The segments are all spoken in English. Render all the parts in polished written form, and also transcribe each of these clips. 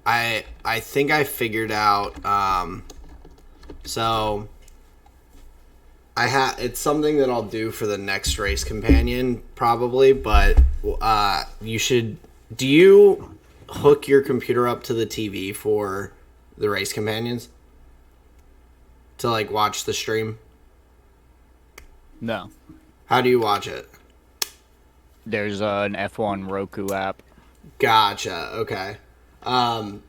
I think I figured out. So it's something that I'll do for the next race companion probably, but you should. Do you hook your computer up to the TV for the race companions to like watch the stream? No. How do you watch it? There's an F1 Roku app. Gotcha. Okay. The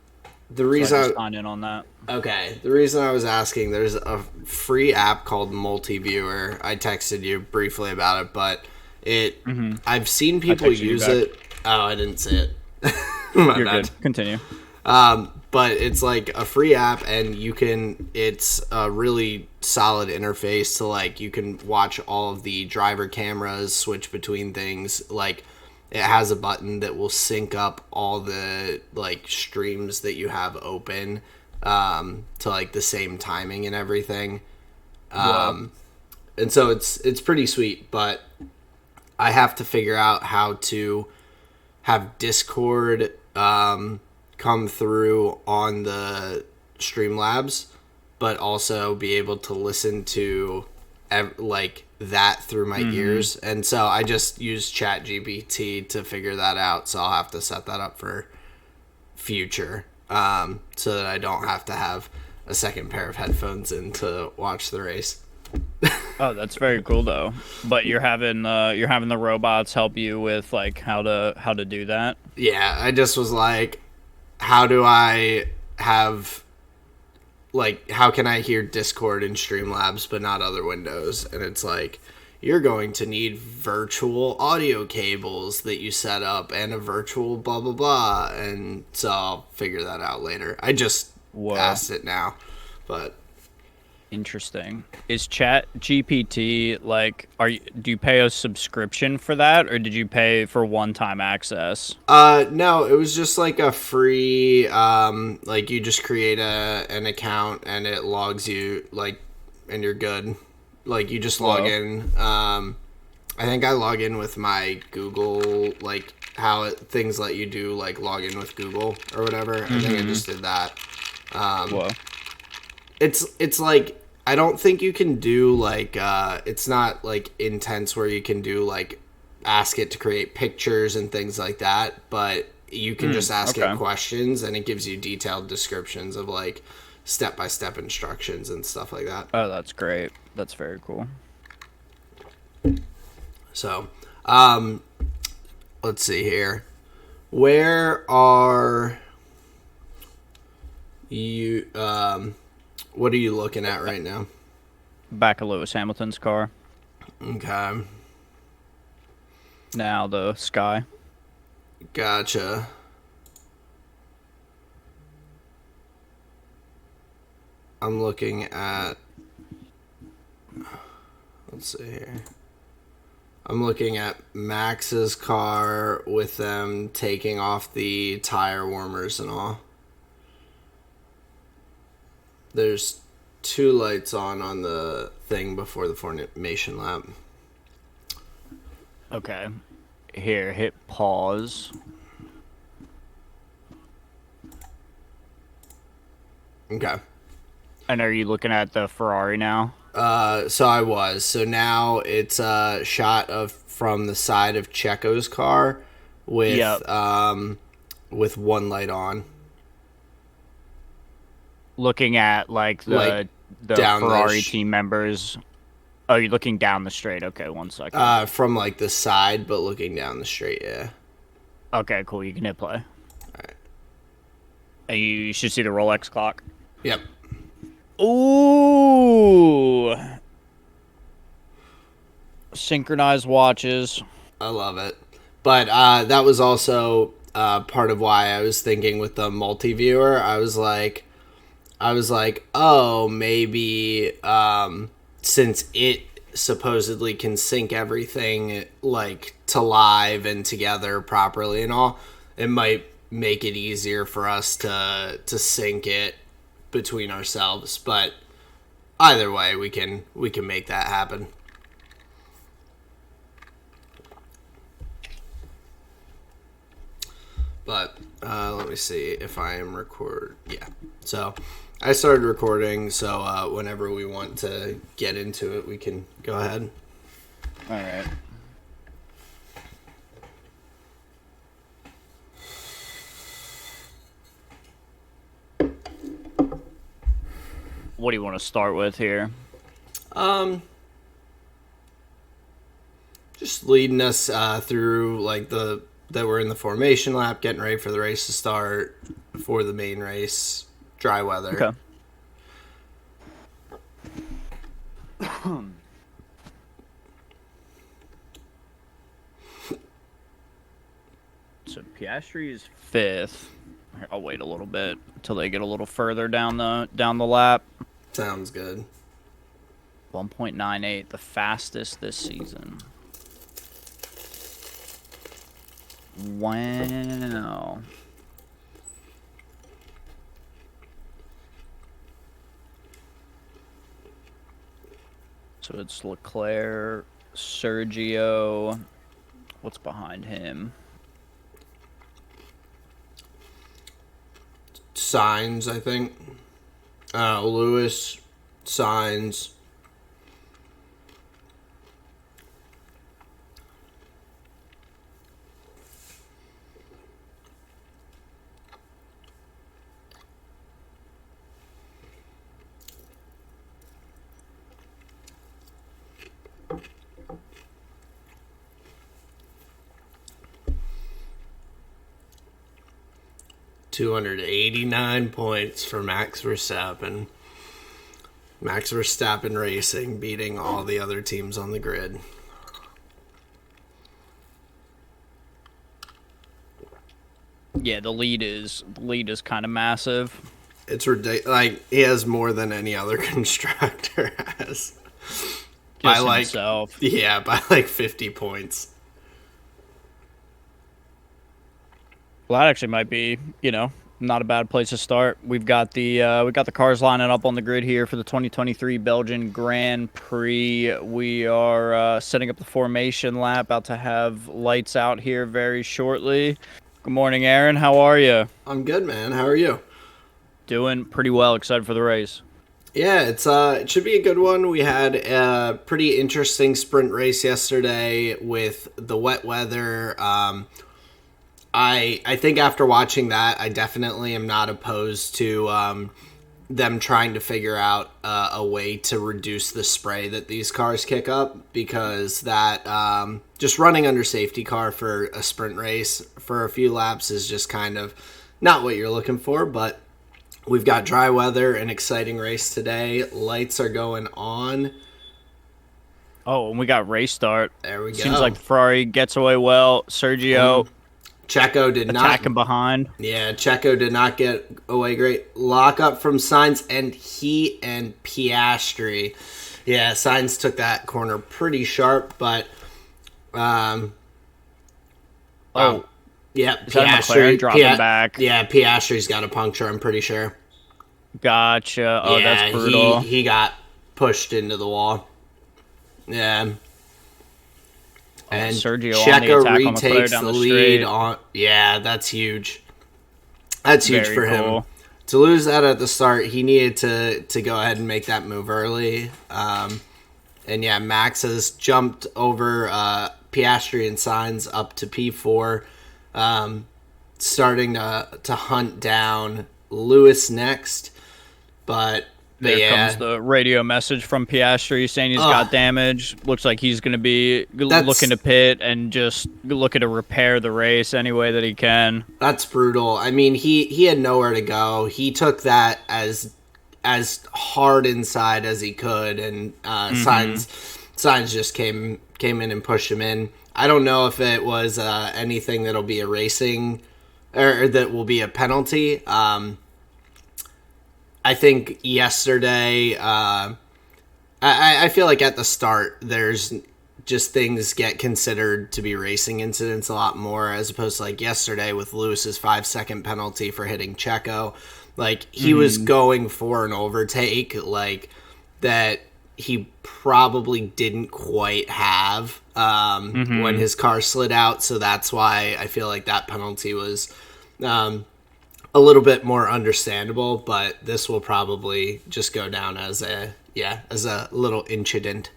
So reason I just signed in on that. Okay, the reason I was asking, there's a free app called Multiviewer. I texted you briefly about it, but I've seen people use it. Oh, I didn't see it. You're good. Continue. But it's like a free app, and it's a really solid interface to like, you can watch all of the driver cameras, switch between things. Like, it has a button that will sync up all the like streams that you have open to like the same timing and everything. And so it's pretty sweet, but I have to figure out how to have Discord come through on the Streamlabs, but also be able to listen to like that through my ears. And so I just use ChatGPT to figure that out. So I'll have to set that up for future, so that I don't have to have a second pair of headphones in to watch the race. Oh, that's very cool though. But you're having the robots help you with like how to do that. Yeah, I just was like, how do I have, like, how can I hear Discord in Streamlabs but not other windows? And it's like, you're going to need virtual audio cables that you set up and a virtual blah, blah, blah. And so I'll figure that out later. I just asked it now, but... Interesting. Is Chat GPT like, do you pay a subscription for that, or did you pay for one-time access? No, it was just like a free, like you just create an account and it logs you, like, and you're good. Like, you just log in. I think I log in with my Google, like things let you do, like log in with Google or whatever. I think I just did that. It's like, I don't think you can do like, it's not like intense where you can do like ask it to create pictures and things like that, but you can just ask it questions and it gives you detailed descriptions of like step-by-step instructions and stuff like that. Oh, that's great. That's very cool. So, let's see here. Where are you, what are you looking at right now? Back of Lewis Hamilton's car. Okay. Now the sky. Gotcha. I'm looking at... Let's see here. I'm looking at Max's car with them taking off the tire warmers and all. There's 2 lights on the thing before the formation lap. Okay. Here, hit pause. Okay. And are you looking at the Ferrari now? So I was. So now it's a shot from the side of Checo's car with with one light on. Looking at like the Ferrari team members. Oh, you're looking down the straight. Okay, 1 second. From like the side, but looking down the straight. Yeah. Okay, cool. You can hit play. All right. And you should see the Rolex clock. Yep. Ooh. Synchronized watches. I love it. But that was also part of why I was thinking with the multi-viewer. I was like, oh, maybe since it supposedly can sync everything like to live and together properly and all, it might make it easier for us to sync it between ourselves. But either way, we can make that happen. But Let me see if I am record. Yeah. So I started recording. So whenever we want to get into it, we can go ahead. All right. What do you want to start with here? Just leading us through like that we're in the formation lap, getting ready for the race to start for the main race. Dry weather. Okay. So Piastri is 5th. I'll wait a little bit until they get a little further down the lap. Sounds good. 1.98, the fastest this season. Wow. So it's Leclerc, Sergio. What's behind him? Sainz, I think. Lewis, Sainz. $289 for Max Verstappen. Max Verstappen Racing beating all the other teams on the grid. Yeah, the lead is kind of massive. It's ridiculous. Like, he has more than any other constructor has. By himself. by like 50 points. Well, that actually might be, not a bad place to start. We've got the cars lining up on the grid here for the 2023 Belgian Grand Prix. We are setting up the formation lap, about to have lights out here very shortly. Good morning, Aaron. How are you? I'm good, man. How are you? Doing pretty well. Excited for the race. Yeah, it should be a good one. We had a pretty interesting sprint race yesterday with the wet weather. I think after watching that, I definitely am not opposed to them trying to figure out a way to reduce the spray that these cars kick up, because that just running under safety car for a sprint race for a few laps is just kind of not what you're looking for. But we've got dry weather, an exciting race today. Lights are going on. Oh, and we got race start. There we go. Seems like the Ferrari gets away well. Sergio... Checo did not attacking behind. Yeah, Checo did not get away great. Lock up from Sainz and Piastri. Yeah, Sainz took that corner pretty sharp, but yeah, Piastri dropping back. Yeah, Piastri's got a puncture, I'm pretty sure. Gotcha. Oh, yeah, that's brutal. He got pushed into the wall. Yeah. And Sergio Checo on the retakes the lead on. Yeah, that's huge. That's huge for him. To lose that at the start, he needed to go ahead and make that move early. And yeah, Max has jumped over Piastri and Sainz up to P4, starting to hunt down Lewis next. But there comes the radio message from Piastri saying he's got damage. Looks like he's going to be looking to pit and just looking to repair the race any way that he can. That's brutal. I mean, he had nowhere to go. He took that as hard inside as he could, and Sainz just came in and pushed him in. I don't know if it was anything that'll be a racing or that will be a penalty. I think yesterday, I feel like at the start, there's just things get considered to be racing incidents a lot more, as opposed to like yesterday with Lewis's 5-second penalty for hitting Checo. Like, he was going for an overtake, like, that he probably didn't quite have when his car slid out. So that's why I feel like that penalty was a little bit more understandable, but this will probably just go down as a little incident.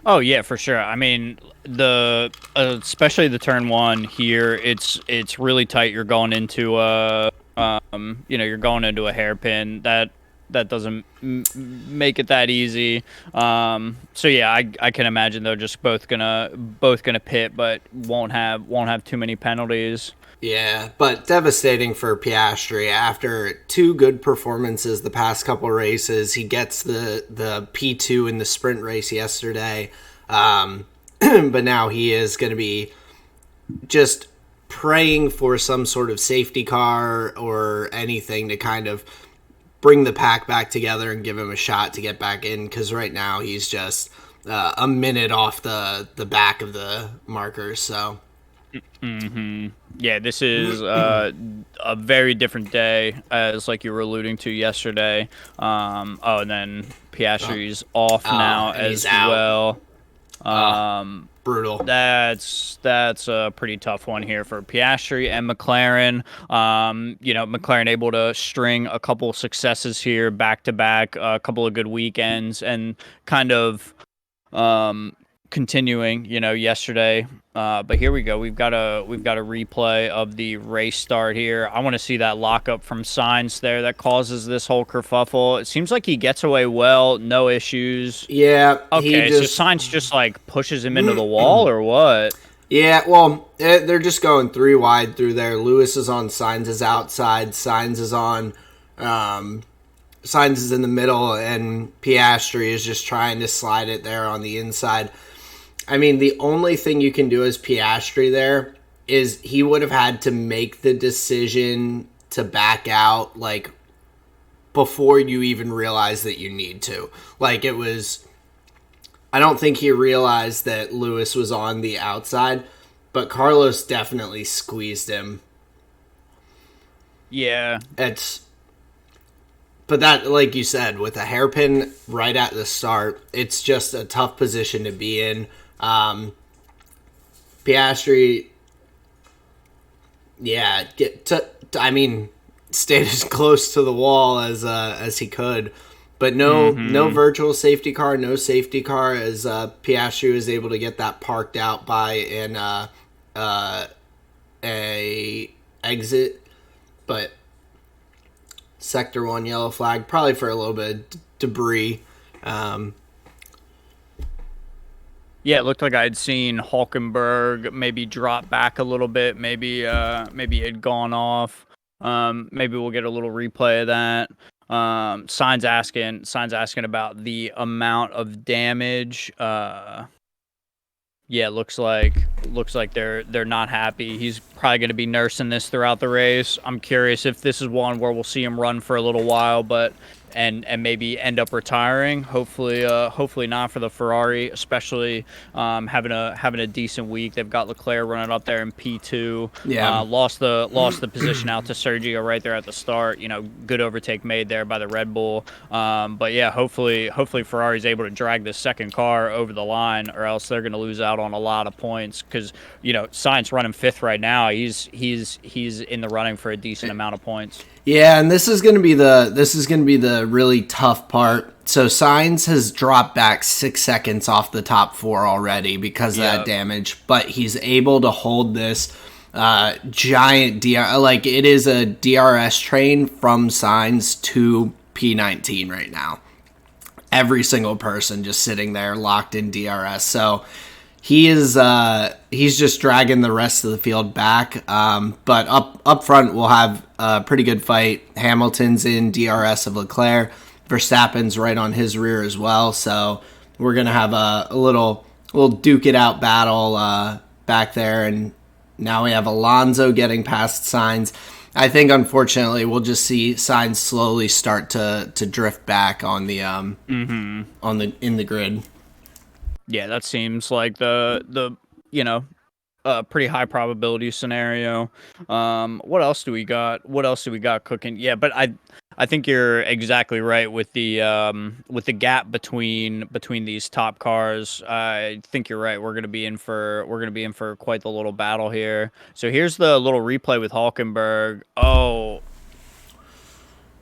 Oh yeah, for sure. I mean, the especially the turn one here, it's really tight. You're going into you're going into a hairpin that doesn't make it that easy. So yeah, I can imagine they're just both gonna pit, but won't have too many penalties. Yeah, but devastating for Piastri. After two good performances the past couple races, he gets the P2 in the sprint race yesterday. But now he is going to be just praying for some sort of safety car or anything to kind of bring the pack back together and give him a shot to get back in, because right now he's just a minute off the back of the markers. So Yeah, this is a very different day, as like you were alluding to yesterday. And then Piastri's off now and he's as out. well. Brutal. That's a pretty tough one here for Piastri and McLaren. McLaren able to string a couple successes here back to back, a couple of good weekends, and kind of continuing, yesterday. But here we go. We've got a replay of the race start here. I want to see that lockup from Sainz there that causes this whole kerfuffle. It seems like he gets away well, no issues. Yeah, Okay, so Sainz just like pushes him into the wall or what? Yeah, well, they're just going three wide through there. Lewis is on, Sainz is outside, Sainz is on, Sainz is in the middle, and Piastri is just trying to slide it there on the inside. I mean, the only thing you can do as Piastri there is he would have had to make the decision to back out, like, before you even realize that you need to. Like, it was... I don't think he realized that Lewis was on the outside, but Carlos definitely squeezed him. Yeah. But that, like you said, with a hairpin right at the start, it's just a tough position to be in. Piastri, yeah, stayed as close to the wall as he could, but no virtual safety car, no safety car, as Piastri was able to get that parked out by a exit, but sector 1 yellow flag, probably for a little bit of debris. Yeah, it looked like I'd seen Hulkenberg maybe drop back a little bit. Maybe it had gone off. Maybe we'll get a little replay of that. Signs asking about the amount of damage. Yeah, looks like they're not happy. He's probably going to be nursing this throughout the race. I'm curious if this is one where we'll see him run for a little while, but and maybe end up retiring. Hopefully not for the Ferrari, especially having a decent week. They've got Leclerc running up there in P2. Yeah. Lost the position out to Sergio right there at the start. Good overtake made there by the Red Bull. But yeah, hopefully Ferrari's able to drag this second car over the line, or else they're going to lose out on a lot of points, because Sainz running fifth right now. He's in the running for a decent amount of points. Yeah, and this is going to be the really tough part. So Sainz has dropped back 6 seconds off the top four already because of that damage, but he's able to hold this giant DR. Like, it is a DRS train from Sainz to P19 right now. Every single person just sitting there locked in DRS. So he's just dragging the rest of the field back. But up front, we'll have a pretty good fight. Hamilton's in DRS of Leclerc. Verstappen's right on his rear as well. So we're gonna have a little duke it out battle back there. And now we have Alonso getting past Sainz. I think, unfortunately, we'll just see Sainz slowly start to drift back on the in the grid. Yeah, that seems like the pretty high probability scenario. What else do we got? What else do we got cooking? Yeah, but think you're exactly right with the gap between these top cars. I think you're right. We're gonna be in for quite the little battle here. So here's the little replay with Hulkenberg. Oh,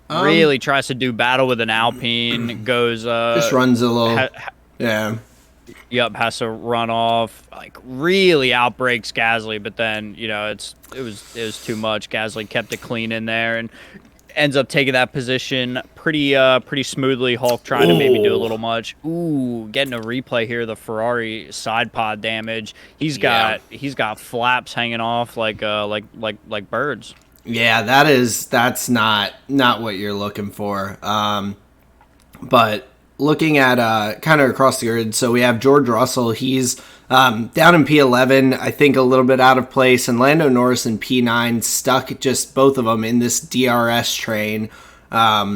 Um, really tries to do battle with an Alpine. Goes just runs a little. Yeah. Yep, has to run off. Like really outbreaks Gasly, but then it was too much. Gasly kept it clean in there and ends up taking that position pretty smoothly. Hulk trying to maybe do a little much. Ooh, getting a replay here. The Ferrari side pod damage. He's got flaps hanging off like birds. Yeah, that's not what you're looking for. But looking at kind of across the grid, so we have George Russell. He's down in P11, I think a little bit out of place, and Lando Norris in P9, stuck just both of them in this DRS train. Lance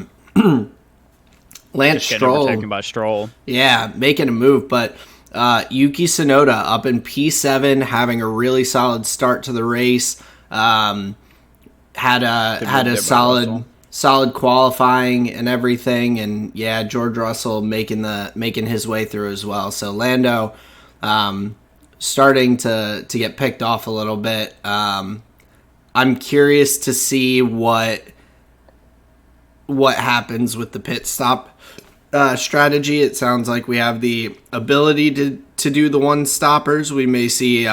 Stroll, overtaken by Stroll. yeah, making a move, but Yuki Tsunoda up in P7, having a really solid start to the race. Had a solid qualifying and everything, and yeah, George Russell making his way through as well. So Lando starting to get picked off a little bit. I'm curious to see what happens with the pit stop strategy. It sounds like we have the ability to do the one stoppers. We may see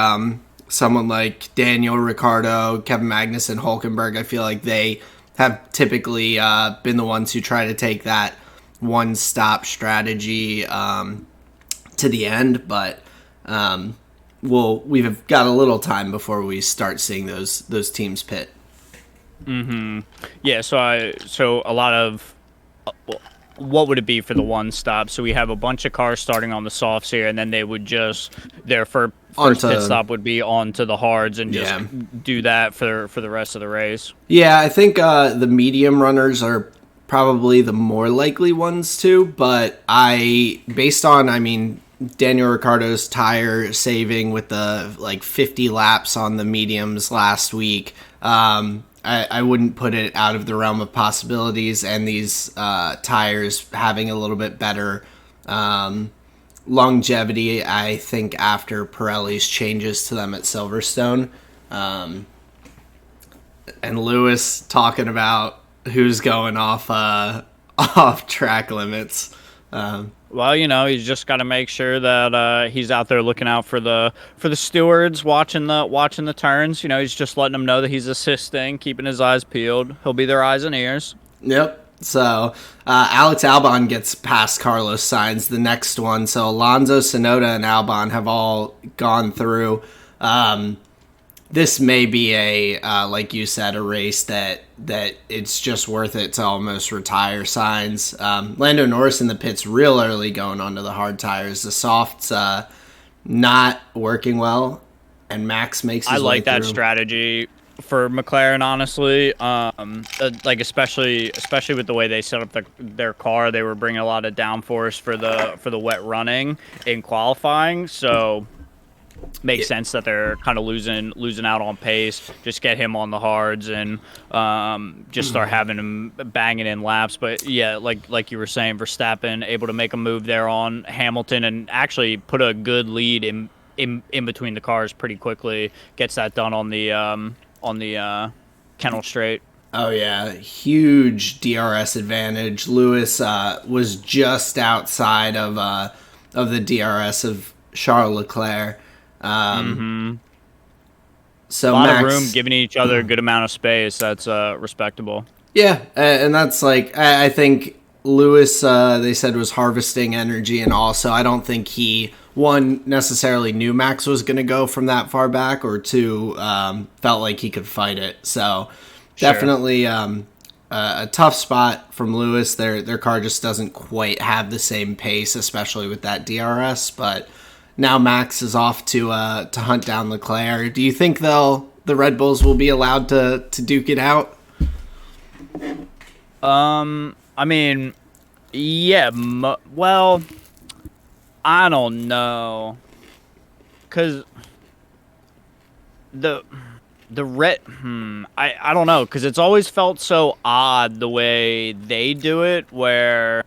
someone like Daniel Ricciardo, Kevin Magnussen, Hulkenberg. I feel like they have typically been the ones who try to take that one stop strategy to the end, but we've got a little time before we start seeing those teams pit. Yeah, so a lot of what would it be for the one stop? So we have a bunch of cars starting on the softs here, and then they would just their first pit stop would be onto the hards and just do that for the rest of the race. Yeah, I think the medium runners are probably the more likely ones to, but based on Daniel Ricciardo's tire saving with the 50 laps on the mediums last week, I wouldn't put it out of the realm of possibilities, and these tires having a little bit better longevity, I think, after Pirelli's changes to them at Silverstone. And Lewis talking about who's going off track limits. Well, he's just got to make sure that he's out there looking out for the stewards, watching the turns. He's just letting them know that he's assisting, keeping his eyes peeled. He'll be their eyes and ears. Yep. So Alex Albon gets past Carlos Sainz, the next one. So Alonso, Tsunoda, and Albon have all gone through. This may be like you said, a race that it's just worth it to almost retire Sainz. Lando Norris in the pits real early going onto the hard tires. The softs not working well, and Max makes his way through. I like that strategy for McLaren, honestly. Especially with the way they set up their car, they were bringing a lot of downforce for the wet running in qualifying. So makes sense that they're kind of losing out on pace. Just get him on the hards and just start having him banging in laps. But yeah, like you were saying, Verstappen able to make a move there on Hamilton and actually put a good lead in between the cars pretty quickly. Gets that done on the Kennel Straight. Oh yeah, huge DRS advantage. Lewis was just outside of the DRS of Charles Leclerc. So a lot Max, of room, giving each other a good amount of space. That's respectable. Yeah, and that's I think Lewis, they said, was harvesting energy, and also I don't think he, one, necessarily knew Max was going to go from that far back, or two, felt like he could fight it. So definitely a tough spot from Lewis. Their car just doesn't quite have the same pace, especially with that DRS, but now Max is off to hunt down Leclerc. Do you think the Red Bulls will be allowed to duke it out? Yeah. Well, I don't know, cause I don't know, because it's always felt so odd the way they do it, where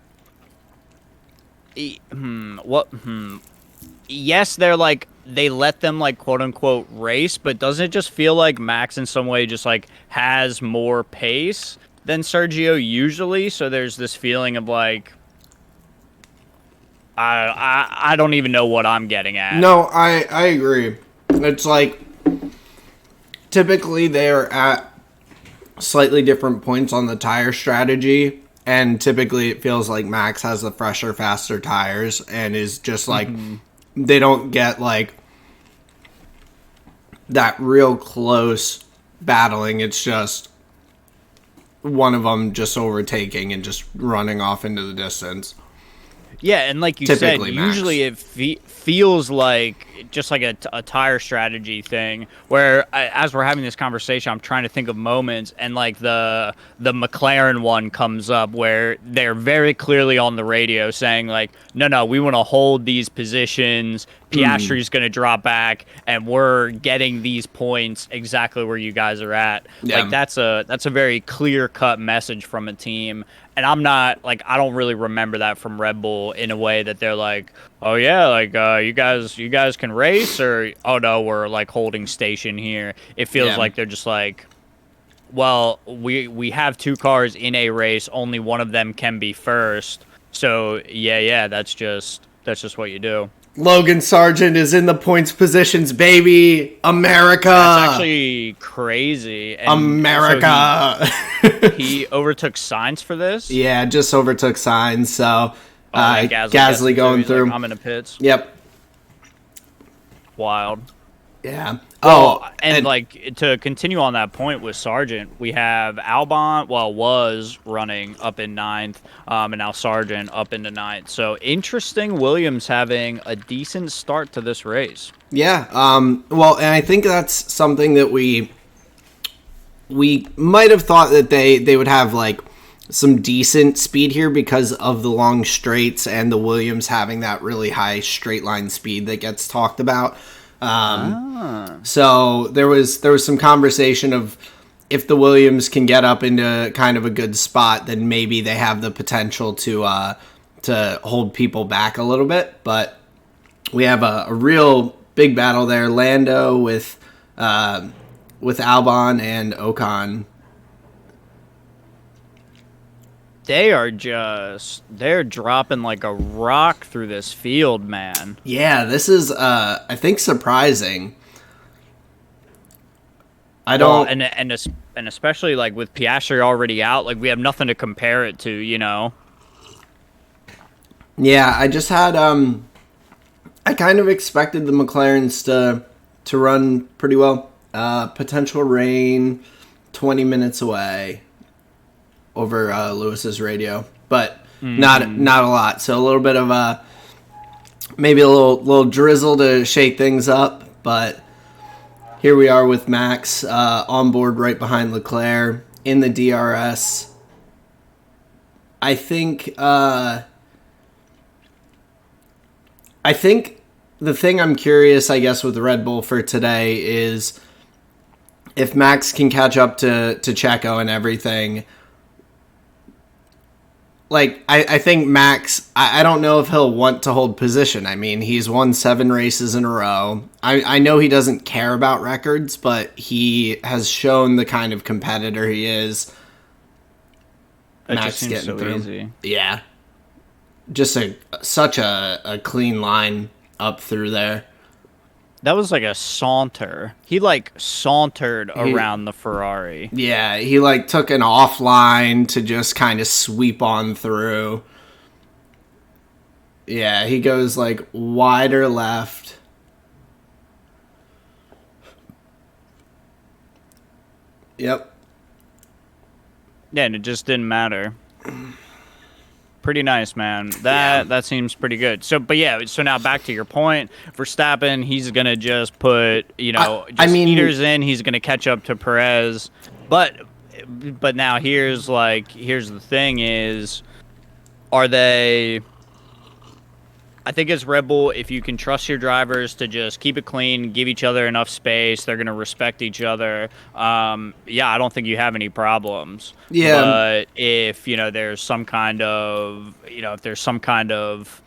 yes, they're like, they let them like quote unquote race, but doesn't it just feel like Max in some way just like has more pace than Sergio usually? So there's this feeling of like, I don't even know what I'm getting at. No, I agree. It's like typically they're at slightly different points on the tire strategy, and typically it feels like Max has the fresher, faster tires and is just like they don't get like that real close battling. It's just one of them just overtaking and just running off into the distance. Yeah, and like you Typically said, Max. usually it feels like just like a tire strategy thing. Where as we're having this conversation, I'm trying to think of moments, and like the McLaren one comes up where they're very clearly on the radio saying like, no, we want to hold these positions. Piastri's going to drop back, and we're getting these points exactly where you guys are at. Yeah. Like that's a very clear cut message from a team. And I'm not like, I don't really remember that from Red Bull in a way that they're like, oh yeah, like you guys can race, or oh no, we're like holding station here. It feels like they're just like, well, we have two cars in a race, only one of them can be first. So yeah, that's just what you do. Logan Sargent is in the points positions, baby. America. That's actually crazy. And America. So he overtook Sainz for this. Yeah, just overtook Sainz. So Gasly going through. Like, I'm in the pits. Yep. Wild. Yeah. And like to continue on that point with Sargent, we have Albon, was running up in 9th, and now Sargent up into 9th. So interesting, Williams having a decent start to this race. Yeah. And I think that's something that we might have thought that they would have like some decent speed here because of the long straights and the Williams having that really high straight line speed that gets talked about. So there was some conversation of if the Williams can get up into kind of a good spot, then maybe they have the potential to hold people back a little bit. But we have a real big battle there. Lando with Albon and Ocon. They're dropping like a rock through this field, man. Yeah, this is, I think, surprising. And especially like with Piastri already out, like we have nothing to compare it to, you know? Yeah, I just had, I kind of expected the McLarens to run pretty well. Potential rain, 20 minutes away. Over Lewis's radio, but not a lot. So a little bit of maybe a little drizzle to shake things up. But here we are with Max on board right behind Leclerc in the DRS. I think the thing I'm curious, I guess, with Red Bull for today is if Max can catch up to Checo and everything. Like, I think Max, I don't know if he'll want to hold position. I mean, he's won 7 races in a row. I know he doesn't care about records, but he has shown the kind of competitor he is. It Max just seems so through. Easy. Yeah. Just such a clean line up through there. That was like a saunter. He like sauntered around the Ferrari. Yeah, he like took an offline to just kind of sweep on through. Yeah, he goes like wider left. Yep. Yeah, and it just didn't matter. Pretty nice, man. That seems pretty good. So now back to your point. Verstappen, he's gonna just put heaters in. He's gonna catch up to Perez, but now here's the thing: is are they I think as Red Bull, if you can trust your drivers to just keep it clean, give each other enough space, they're going to respect each other. Yeah, I don't think you have any problems. Yeah, But if, there's some kind of, if there's some kind of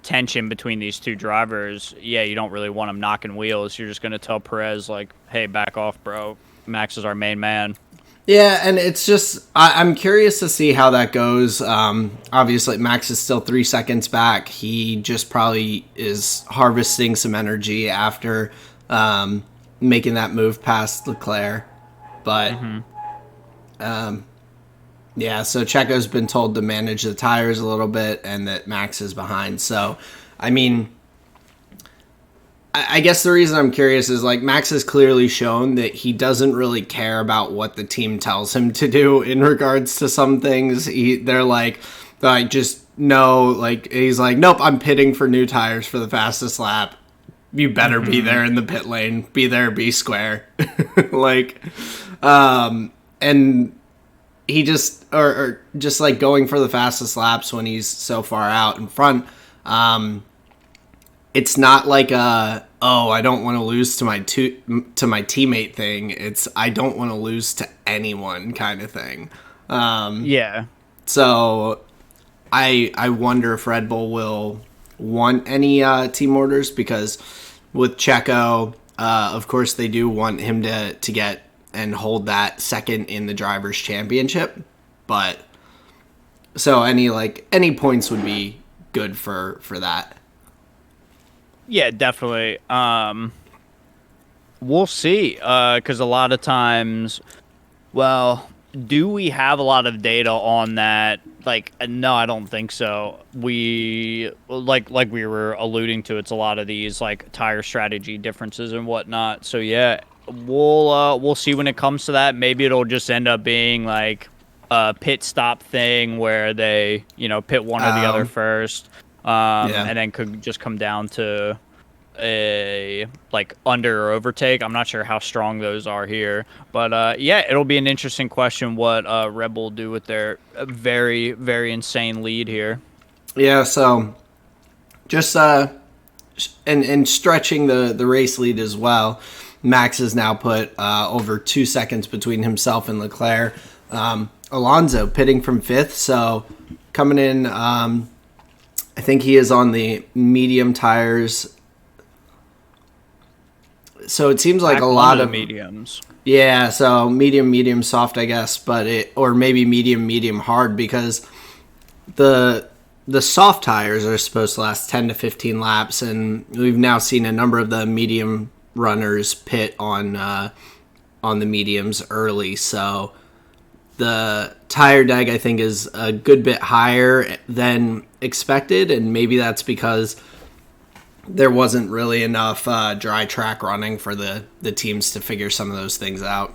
tension between these two drivers, yeah, you don't really want them knocking wheels. You're just going to tell Perez, like, hey, back off, bro. Max is our main man. yeah, and it's just I'm curious to see how that goes. Obviously, Max is still 3 seconds back. He just probably is harvesting some energy after making that move past Leclerc. But yeah, so Checo's been told to manage the tires a little bit, and that Max is behind. So, I mean, I guess the reason I'm curious is like Max has clearly shown that he doesn't really care about what the team tells him to do in regards to some things. They're like just no, like he's like, nope, I'm pitting for new tires for the fastest lap. You better be there in the pit lane. Be there, be square. Like, and he just or just like going for the fastest laps when he's so far out in front. It's not like I don't want to lose to my teammate thing. It's I don't want to lose to anyone kind of thing. Yeah. So I wonder if Red Bull will want any team orders, because with Checo, of course they do want him to get and hold that second in the drivers' championship. But so any points would be good for that. Yeah, definitely. We'll see. Because a lot of times, well, do we have a lot of data on that? Like, no, I don't think so. We like we were alluding to. It's a lot of these like tire strategy differences and whatnot. So yeah, we'll see when it comes to that. Maybe it'll just end up being like a pit stop thing where they pit one or the other first. And then could just come down to a like under or overtake. I'm not sure how strong those are here, but yeah, it'll be an interesting question what Red Bull do with their very, very insane lead here. Yeah, so just and stretching the race lead as well. Max has now put over 2 seconds between himself and Leclerc. Alonso pitting from fifth, so coming in. I think he is on the medium tires. So it seems like a lot of mediums. Yeah, so medium, soft, I guess, or maybe medium, hard, because the soft tires are supposed to last 10 to 15 laps, and we've now seen a number of the medium runners pit on the mediums early. So the tire deg, I think, is a good bit higher than expected, and maybe that's because there wasn't really enough dry track running for the teams to figure some of those things out.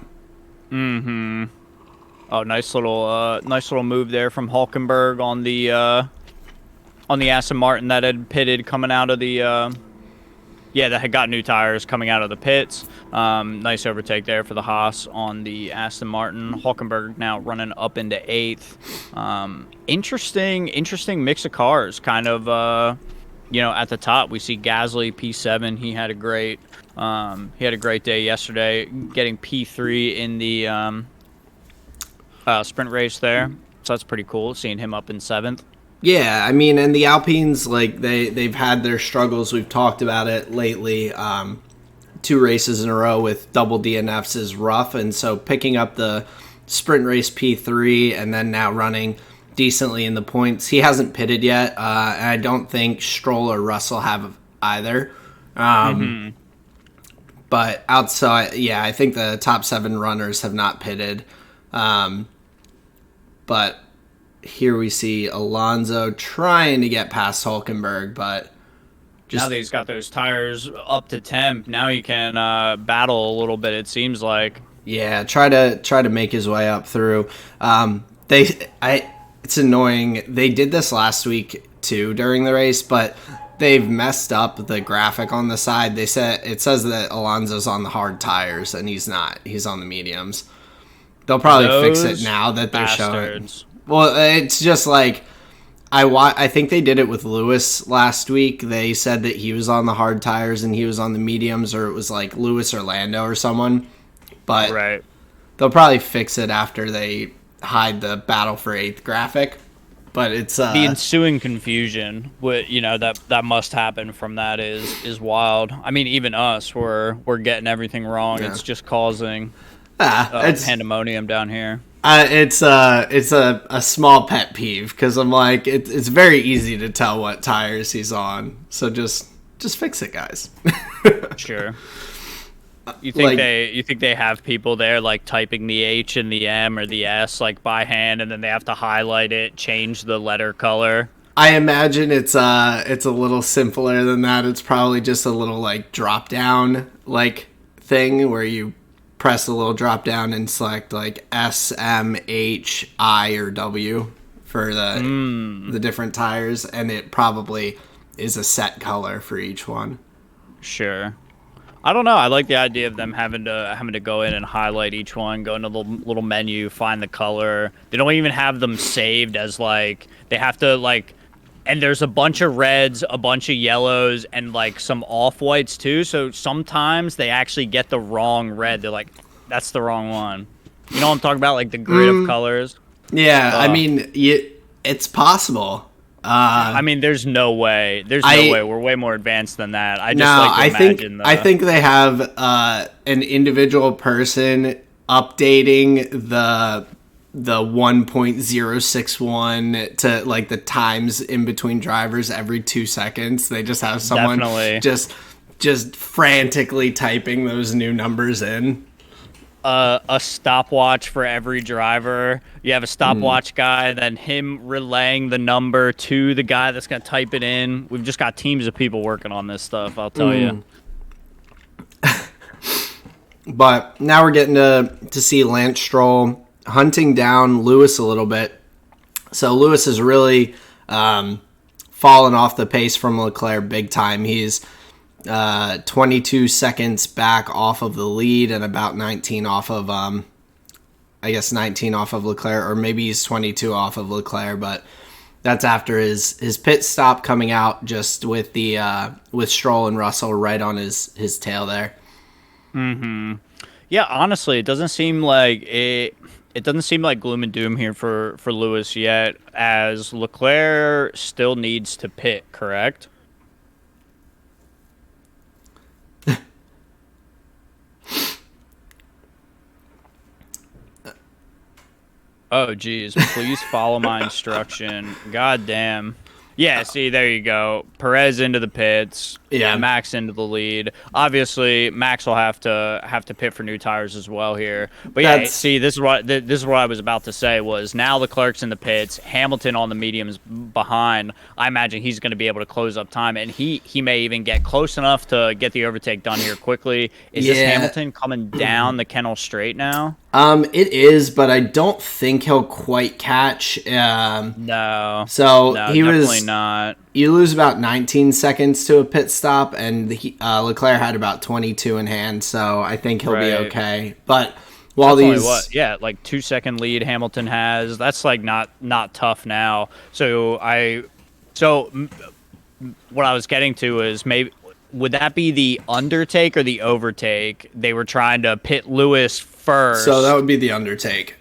Mm-hmm. Oh, nice little move there from Hulkenberg on the Aston Martin that had pitted coming out of the that had got new tires coming out of the pits. Nice overtake there for the Haas on the Aston Martin. Hulkenberg now running up into 8th. Interesting mix of cars. Kind of, at the top we see Gasly P7. He had a great day yesterday, getting P3 in the sprint race there. So that's pretty cool, seeing him up in 7th. Yeah, I mean, and the Alpines, like, they've had their struggles. We've talked about it lately. 2 races in a row with double DNFs is rough, and so picking up the sprint race P3 and then now running decently in the points. He hasn't pitted yet, and I don't think Stroll or Russell have either. But outside, yeah, I think the top 7 runners have not pitted. But here we see Alonso trying to get past Hulkenberg, but now that he's got those tires up to temp, now he can battle a little bit, it seems like. Yeah, try to make his way up through. It's annoying. They did this last week too during the race, but they've messed up the graphic on the side. It says that Alonso's on the hard tires, and he's not. He's on the mediums. They'll probably fix it now that they're showing. Well, it's just like I think they did it with Lewis last week. They said that he was on the hard tires and he was on the mediums, or it was like Lewis or Lando or someone. But Right. they'll probably fix it after they hide the Battle for 8th graphic. But it's The ensuing confusion, that must happen from that is wild. I mean, even us, we're getting everything wrong. Yeah. It's just causing it's pandemonium down here. it's a small pet peeve because I'm like it's very easy to tell what tires he's on. So just fix it, guys. Sure. You think they have people there like typing the H and the M or the S like by hand, and then they have to highlight it, change the letter color? I imagine it's a little simpler than that. It's probably just a little like drop down like thing where you press a little drop down and select like S, M, H, I, or W for the different tires, and it probably is a set color for each one. Sure. I don't know. I like the idea of them having to go in and highlight each one, go into the little menu, find the color. They don't even have them saved as like they have to like. And there's a bunch of reds, a bunch of yellows, and like some off-whites too. So sometimes they actually get the wrong red. They're like, that's the wrong one. You know what I'm talking about? Like the grid of colors. Yeah, I mean, it's possible. I mean, there's no way. There's no way. We're way more advanced than that. I think they have an individual person updating the 1.061 to like the times in between drivers every 2 seconds. They just have someone just frantically typing those new numbers in. A stopwatch for every driver. You have a stopwatch guy, then him relaying the number to the guy that's going to type it in. We've just got teams of people working on this stuff, I'll tell you. But now we're getting to see Lance Stroll hunting down Lewis a little bit. So Lewis is really fallen off the pace from Leclerc big time. He's 22 seconds back off of the lead and about 19 off of 19 off of Leclerc, or maybe he's 22 off of Leclerc, but that's after his pit stop coming out just with with Stroll and Russell right on his tail there. Yeah, honestly, it doesn't seem like gloom and doom here for Lewis yet, as Leclerc still needs to pit, correct? Oh, geez. Please follow my instruction. God damn. Yeah, see, there you go. Perez into the pits. Yeah. Max into the lead. Obviously, Max will have to pit for new tires as well here. But yeah, see, this is what I was about to say was now Leclerc's in the pits, Hamilton on the mediums behind. I imagine he's going to be able to close up time, and he may even get close enough to get the overtake done here quickly. Is this Hamilton coming down the kennel straight now? It is, but I don't think he'll quite catch. No. So no, he definitely was not. You lose about 19 seconds to a pit stop, and Leclerc had about 22 in hand, so I think he'll be okay. But while that's like 2 second lead Hamilton has, that's like not tough now. So what I was getting to is maybe would that be the undertake or the overtake? They were trying to pit Lewis first. So that would be the undertake.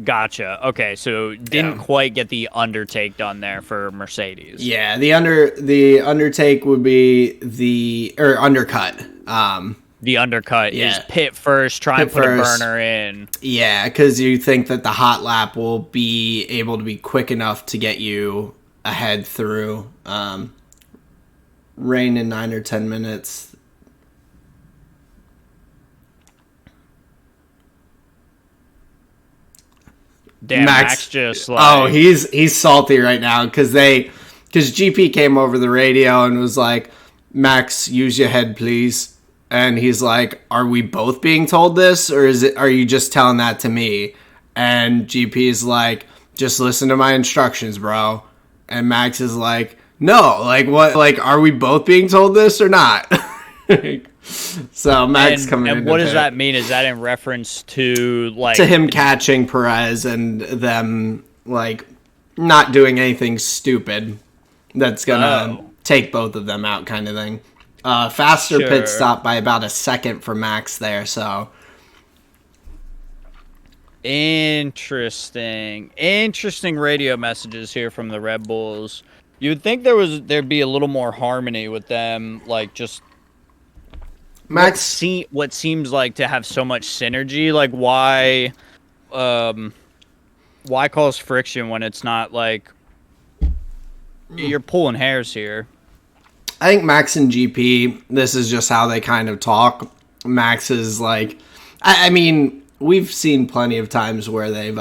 Gotcha. Okay, so didn't quite get the undertake done there for Mercedes. Yeah, the undertake would be undercut. The undercut is pit first, try and put a burner in. Yeah, because you think that the hot lap will be able to be quick enough to get you ahead through rain in 9 or 10 minutes. Damn, Max just like... he's salty right now because GP came over the radio and was like, Max, use your head, please. And he's like, are we both being told this, or are you just telling that to me? And GP's like, just listen to my instructions, bro. And Max is like, no, like what? Like, are we both being told this or not? So Max coming in. And what does that mean? Is that in reference to like to him catching Perez and them like not doing anything stupid that's gonna Oh, take both of them out, kind of thing. Faster pit sure. stop by about a second for Max there, so Interesting radio messages here from the Red Bulls. You would think there'd be a little more harmony with them, like just Max. what seems like to have so much synergy. Like um why cause friction when it's not like you're pulling hairs here? I think Max and GP, this is just how they kind of talk. Max is like, I mean, we've seen plenty of times where they've,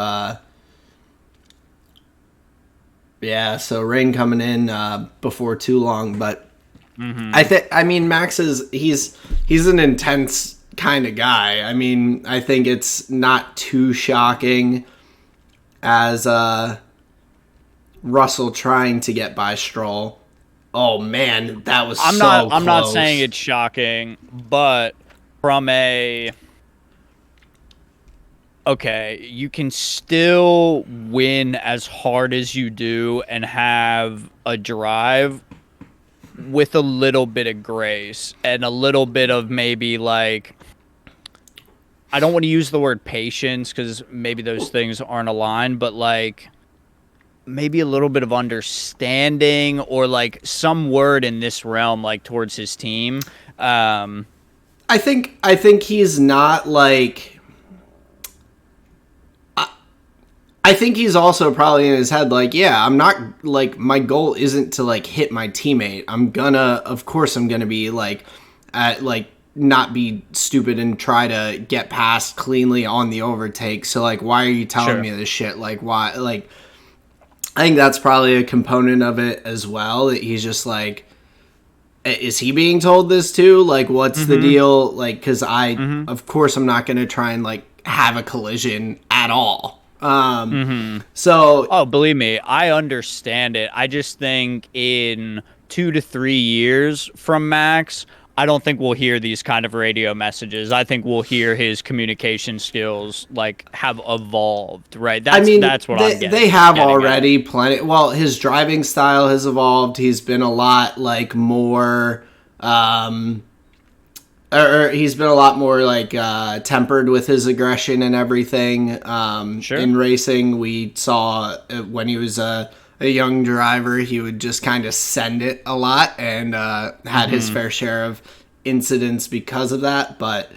yeah, so rain coming in before too long, but I mean, Max is, he's an intense kind of guy. I mean, I think it's not too shocking as Russell trying to get by Stroll. Oh man, that was I'm so not close. I'm not saying it's shocking, but from a okay, you can still win as hard as you do and have a drive with a little bit of grace and a little bit of maybe like I don't want to use the word patience because maybe those things aren't aligned, but like maybe a little bit of understanding or like some word in this realm like towards his team. I think he's not like. I think he's also probably in his head like, yeah, I'm not like my goal isn't to like hit my teammate. Of course, I'm gonna be like, at like not be stupid and try to get past cleanly on the overtake. So like, why are you telling me this shit? Like, why? Like, I think that's probably a component of it as well. That he's just like, is he being told this too? Like, what's the deal? Like, because of course, I'm not gonna try and like have a collision at all. So, Oh, believe me, I understand it. I just think in 2 to 3 years from Max, I don't think we'll hear these kind of radio messages. I think we'll hear his communication skills like have evolved, right? I mean, That's what I'm getting. they have getting already plenty. Well, his driving style has evolved. He's been a lot like more, or he's been a lot more like tempered with his aggression and everything. In racing, we saw when he was a young driver, he would just kind of send it a lot and had his fair share of incidents because of that. But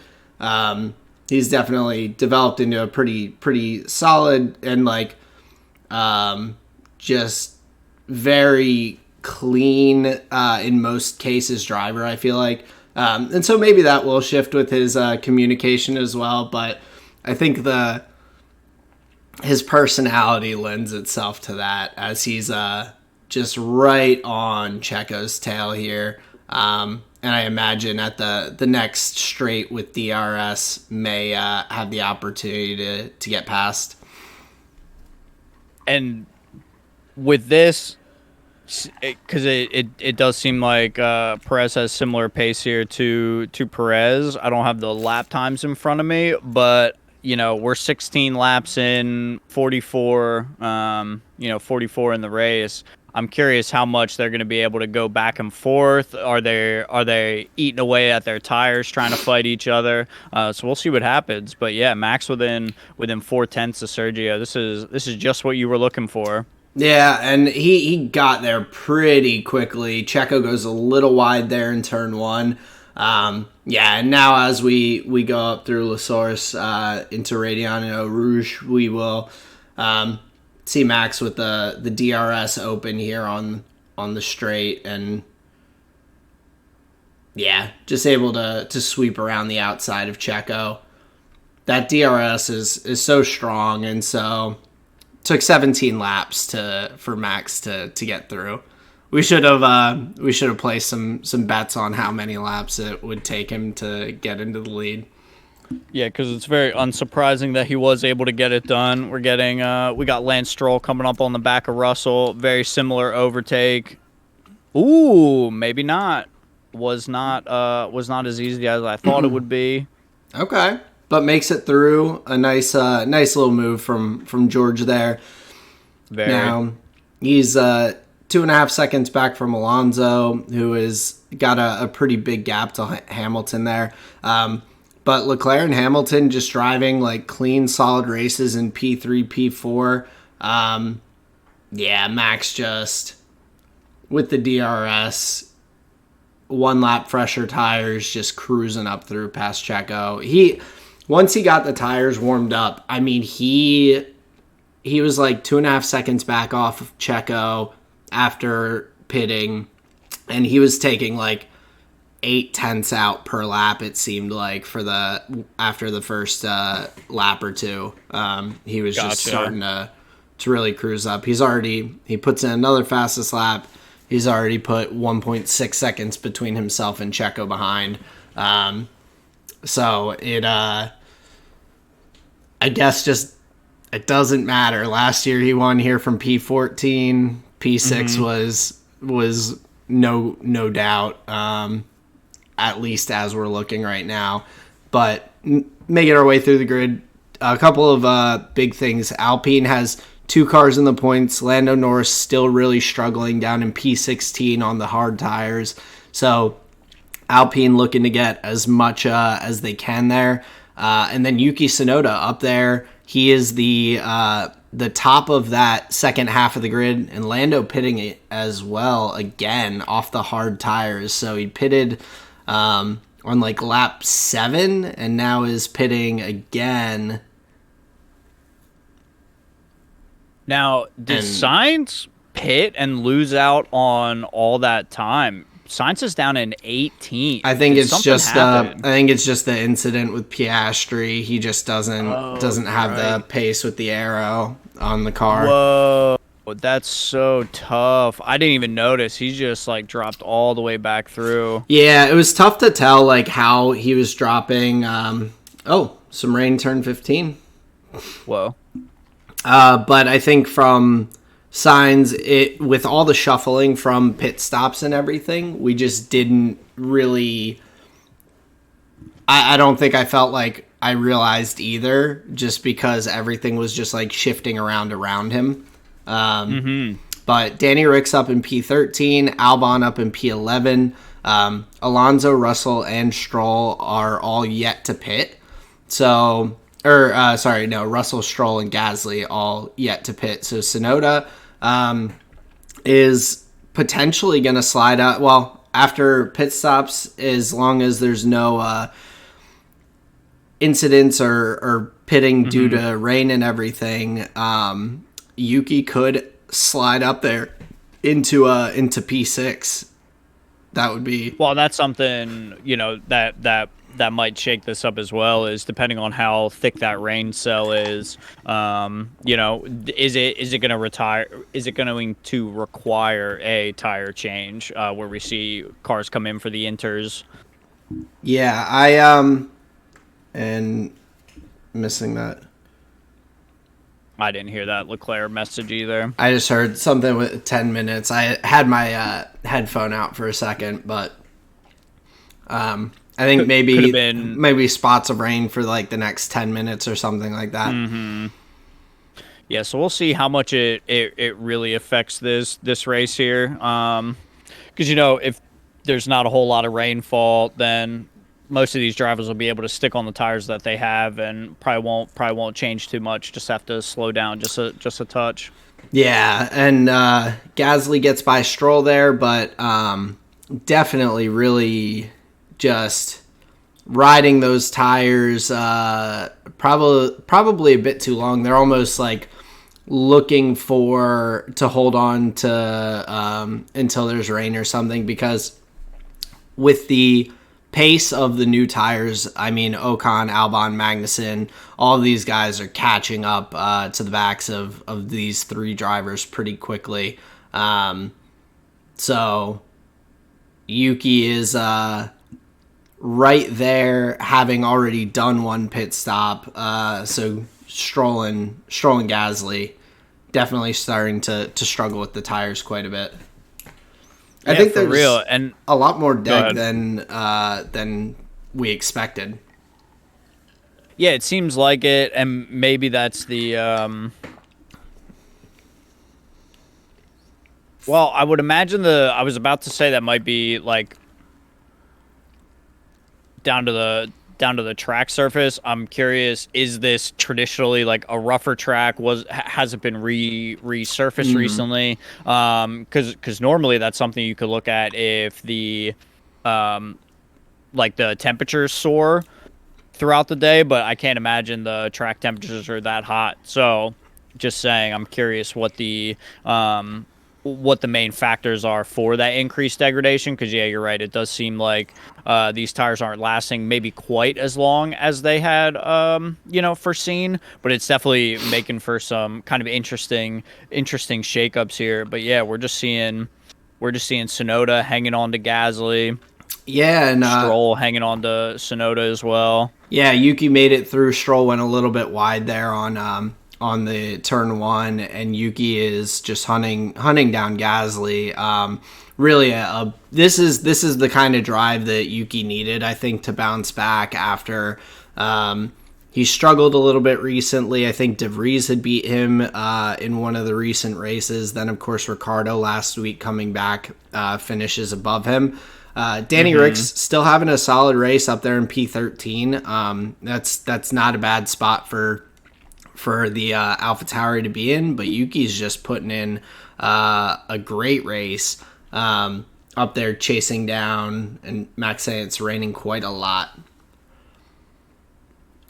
he's definitely developed into a pretty solid and like just very clean in most cases driver, I feel like. And so maybe that will shift with his communication as well. But I think his personality lends itself to that as he's just right on Checo's tail here. And I imagine at the next straight with DRS may have the opportunity to get past. And with this, because it does seem like Perez has similar pace here to Perez. I don't have the lap times in front of me, but we're 16 laps in, 44 44 in the race. I'm curious how much they're going to be able to go back and forth. Are they eating away at their tires trying to fight each other? So we'll see what happens. But yeah, Max within 4/10 of Sergio. This is just what you were looking for. Yeah, and he got there pretty quickly. Checo goes a little wide there in turn one. And now as we go up through La Source into Radion and Eau Rouge, we will see Max with the DRS open here on the straight, and yeah, just able to sweep around the outside of Checo. That DRS is so strong, and so took 17 laps for Max to get through. We should have placed some bets on how many laps it would take him to get into the lead. Yeah, because it's very unsurprising that he was able to get it done. We got Lance Stroll coming up on the back of Russell. Very similar overtake. Ooh, maybe not. Was not as easy as I thought it would be. Okay, but makes it through. A nice little move from George there. Very. Now He's 2.5 seconds back from Alonso, who has got a pretty big gap to Hamilton there. But Leclerc and Hamilton just driving like clean, solid races in P3, P4. Yeah, Max just with the DRS, one lap fresher tires, just cruising up through past Checo. Once he got the tires warmed up, I mean, he was like 2.5 seconds back off of Checo after pitting, and he was taking like 0.8 out per lap, it seemed like, after the first lap or two. He was just starting to really cruise up. He puts in another fastest lap. He's already put 1.6 seconds between himself and Checo behind. So I guess just it doesn't matter. Last year he won here from P14. P6 was no doubt, at least as we're looking right now. But making our way through the grid, a couple of big things. Alpine has 2 cars in the points. Lando Norris still really struggling down in P16 on the hard tires. So Alpine looking to get as much as they can there. And then Yuki Tsunoda up there. He is the top of that second half of the grid, and Lando pitting it as well again off the hard tires. So he pitted on like lap 7 and now is pitting again. Now, did Sainz pit and lose out on all that time? Sainz is down in 18. I think it's just the incident with Piastri. He just doesn't have the pace with the aero on the car. Whoa, that's so tough. I didn't even notice. He just like dropped all the way back through. Yeah, it was tough to tell like how he was dropping. Some rain turned 15. Whoa. But I think from signs, with all the shuffling from pit stops and everything, we just didn't really. I don't think I felt like I realized either, just because everything was just like shifting around him. But Danny Rick's up in P13, Albon up in P11. Alonso, Russell, and Stroll are all yet to pit. Russell, Stroll, and Gasly all yet to pit. So Tsunoda is potentially going to slide out. Well, after pit stops, as long as there's no incidents or pitting due to rain and everything, Yuki could slide up there into P6. That would be that's something that might shake this up as well, is depending on how thick that rain cell is. Is it going to retire? Is it going to require a tire change where we see cars come in for the inters? Yeah, and missing that. I didn't hear that Leclerc message either. I just heard something with 10 minutes. I had my headphone out for a second, but I think maybe spots of rain for like the next 10 minutes or something like that. Yeah, so we'll see how much it really affects this race here. Because if there's not a whole lot of rainfall, then most of these drivers will be able to stick on the tires that they have and probably won't change too much. Just have to slow down just a touch. Yeah, and Gasly gets by Stroll there, but definitely really just riding those tires probably a bit too long. They're almost like looking to hold on to until there's rain or something, because with the pace of the new tires, I mean, Ocon, Albon, Magnussen, all of these guys are catching up to the backs of these 3 drivers pretty quickly. So Yuki is right there, having already done one pit stop. So Stroll and Gasly definitely starting to struggle with the tires quite a bit. I think there's real, and a lot more deck than we expected. Yeah, it seems like it, and maybe that's the Well, I would imagine I was about to say that might be like down to the track surface. I'm curious, is this traditionally like a rougher track? Has it been resurfaced recently? Because normally that's something you could look at if the um like the temperatures soar throughout the day, but I can't imagine the track temperatures are that hot. So just saying, I'm curious what the main factors are for that increased degradation, because yeah, you're right, it does seem like these tires aren't lasting maybe quite as long as they had foreseen, but it's definitely making for some kind of interesting shakeups here. But yeah, we're just seeing Sonoda hanging on to Gasly, Yeah, and Stroll hanging on to Sonoda as well. yeah, Yuki made it through. Stroll went a little bit wide there on the turn one, and Yuki is just hunting down Gasly. Really, this is the kind of drive that Yuki needed, I think, to bounce back after he struggled a little bit recently. I think De Vries had beat him in one of the recent races. Then, of course, Ricciardo last week coming back finishes above him. Danny Rick's still having a solid race up there in P13. That's not a bad spot for the AlphaTauri to be in, but Yuki's just putting in a great race up there chasing down, and Max saying it's raining quite a lot.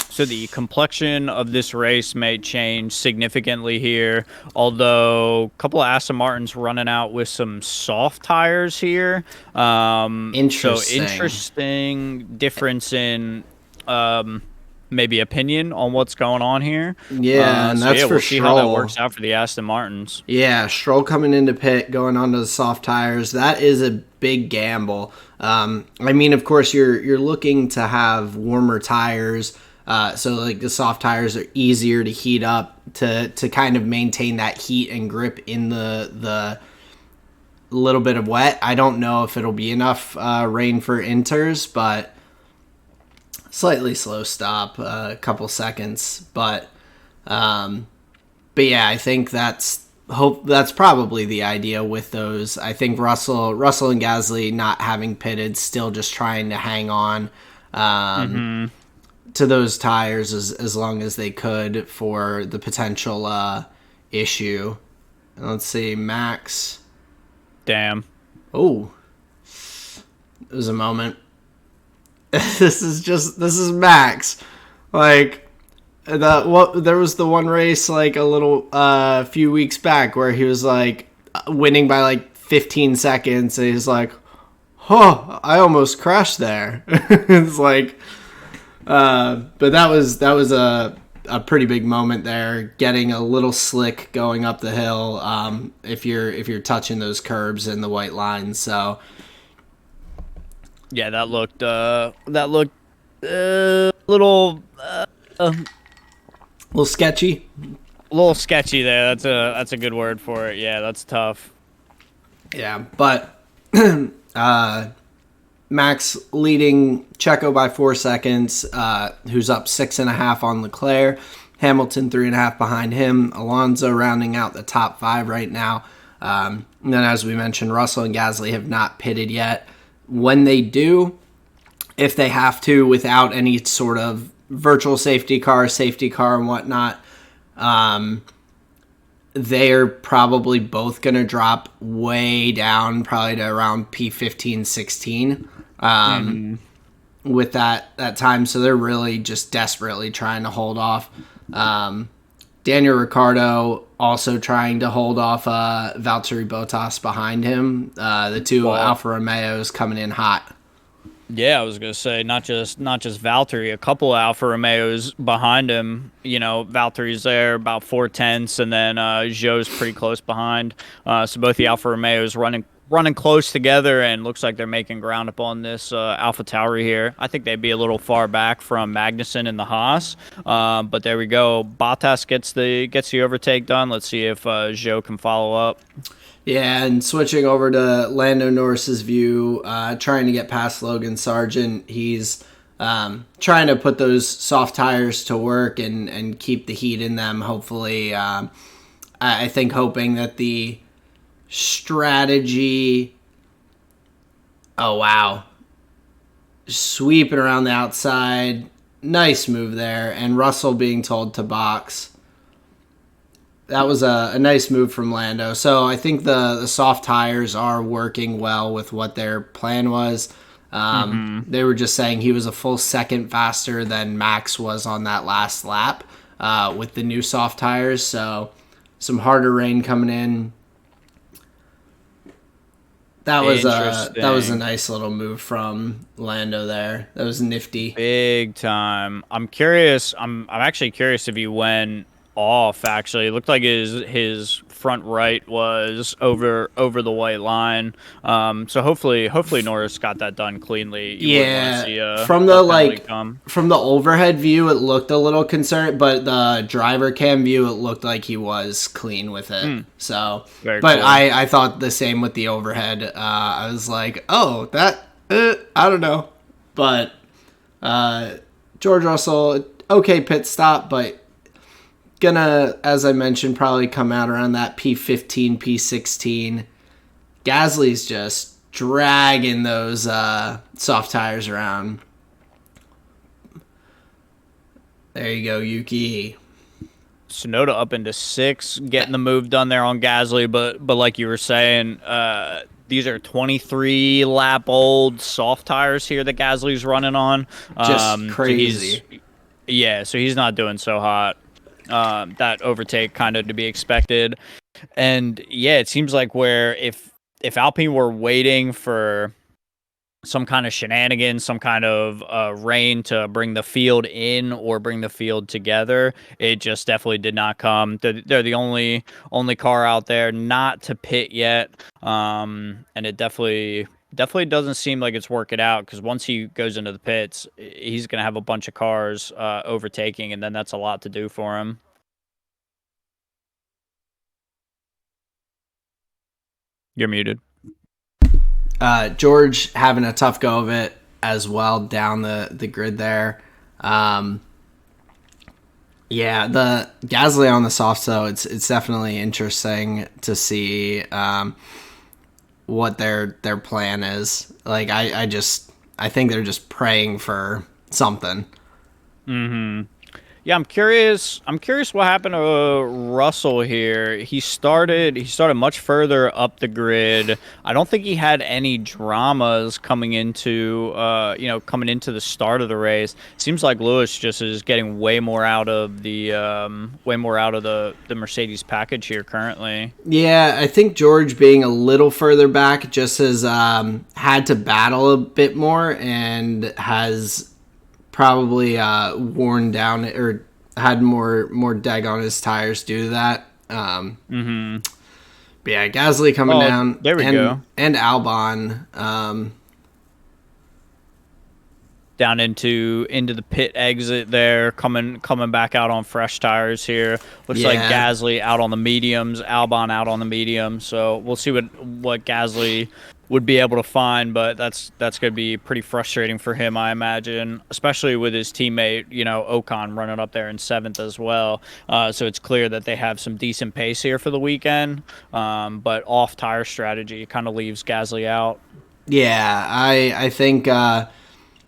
So the complexion of this race may change significantly here, although a couple of Aston Martins running out with some soft tires here. Interesting. So interesting difference in maybe opinion on what's going on here. Yeah, and that's for we'll see Stroll. how that works out for the Aston Martins. Yeah, Stroll coming into pit, going onto the soft tires. That is a big gamble. I mean, of course, you're looking to have warmer tires. So like the soft tires are easier to heat up to kind of maintain that heat and grip in the little bit of wet. I don't know if it'll be enough rain for inters, but slightly slow stop, a couple seconds. But yeah, I think that's probably the idea with those. I think Russell and Gasly not having pitted, still just trying to hang on. To those tires as long as they could for the potential issue. And let's see, Max. Damn. Oh, it was a moment. This is Max. Like there was the one race like a little few weeks back where he was like winning by like 15 seconds, and he's like, "Oh, I almost crashed there." It's like. But that was a pretty big moment there, getting a little slick going up the hill. If you're touching those curbs and the white lines, so yeah, that looked little sketchy. A little sketchy there. That's a good word for it. Yeah, that's tough. Yeah, but Max leading Checo by 4 seconds, who's up 6.5 on Leclerc. Hamilton 3.5 behind him. Alonso rounding out the top 5 right now. And then, as we mentioned, Russell and Gasly have not pitted yet. When they do, if they have to, without any sort of virtual safety car, and whatnot, they're probably both going to drop way down, probably to around P15, 16 with that time. So they're really just desperately trying to hold off. Daniel Ricciardo also trying to hold off Valtteri Bottas behind him. The two Alfa Romeos coming in hot. Yeah, I was gonna say not just Valtteri, a couple of Alfa Romeos behind him. You know, Valtteri's there about 4/10, and then Zhou's pretty close behind. So both the Alfa Romeos running close together, and looks like they're making ground up on this AlphaTauri here. I think they'd be a little far back from Magnussen and the Haas, but there we go. Bottas gets the overtake done. Let's see if Zhou can follow up. Yeah, and switching over to Lando Norris's view, trying to get past Logan Sargent. He's trying to put those soft tires to work and keep the heat in them, hopefully. I think hoping that the strategy. Oh, wow. Sweeping around the outside. Nice move there. And Russell being told to box. That was a nice move from Lando. So I think the soft tires are working well with what their plan was. They were just saying he was a full second faster than Max was on that last lap with the new soft tires. So some harder rain coming in. That was a nice little move from Lando there. That was nifty. Big time. I'm curious. I'm actually curious if he went off. Actually, it looked like his front right was over the white line. So hopefully Norris got that done cleanly. You wouldn't want to see from the from the overhead view, it looked a little concerned, but the driver cam view, it looked like he was clean with it. So, Very but cool. I thought the same with the overhead. I was like, oh, that I don't know, but George Russell, okay pit stop, but gonna, as I mentioned, probably come out around that P15, P16. Gasly's just dragging those soft tires around. There you go, Yuki. Tsunoda up into 6, getting the move done there on Gasly, but like you were saying, these are 23 lap old soft tires here that Gasly's running on. Just crazy. So he's not doing so hot. That overtake kind of to be expected. And yeah, it seems like where if Alpine were waiting for some kind of shenanigans, some kind of rain to bring the field in or bring the field together, it just definitely did not come. They're the only car out there not to pit yet, and it definitely doesn't seem like it's working out, because once he goes into the pits, he's going to have a bunch of cars overtaking, and then that's a lot to do for him. You're muted. George having a tough go of it as well down the grid there. The Gasly on the softs, though, it's definitely interesting to see what their plan is. Like I think they're just praying for something. Yeah, I'm curious what happened to Russell here. He started much further up the grid. I don't think he had any dramas coming into the start of the race. Seems like Lewis just is getting way more out of the Mercedes package here currently. Yeah, I think George being a little further back just has had to battle a bit more and has probably worn down or had more deg on his tires due to that. But yeah, Gasly coming down. There we go. And Albon down into the pit exit there, coming back out on fresh tires here. Looks like Gasly out on the mediums, Albon out on the mediums. So we'll see what Gasly would be able to find, but that's going to be pretty frustrating for him, I imagine, especially with his teammate, Ocon running up there in 7th as well. So it's clear that they have some decent pace here for the weekend, but off tire strategy kind of leaves Gasly out. Yeah, I think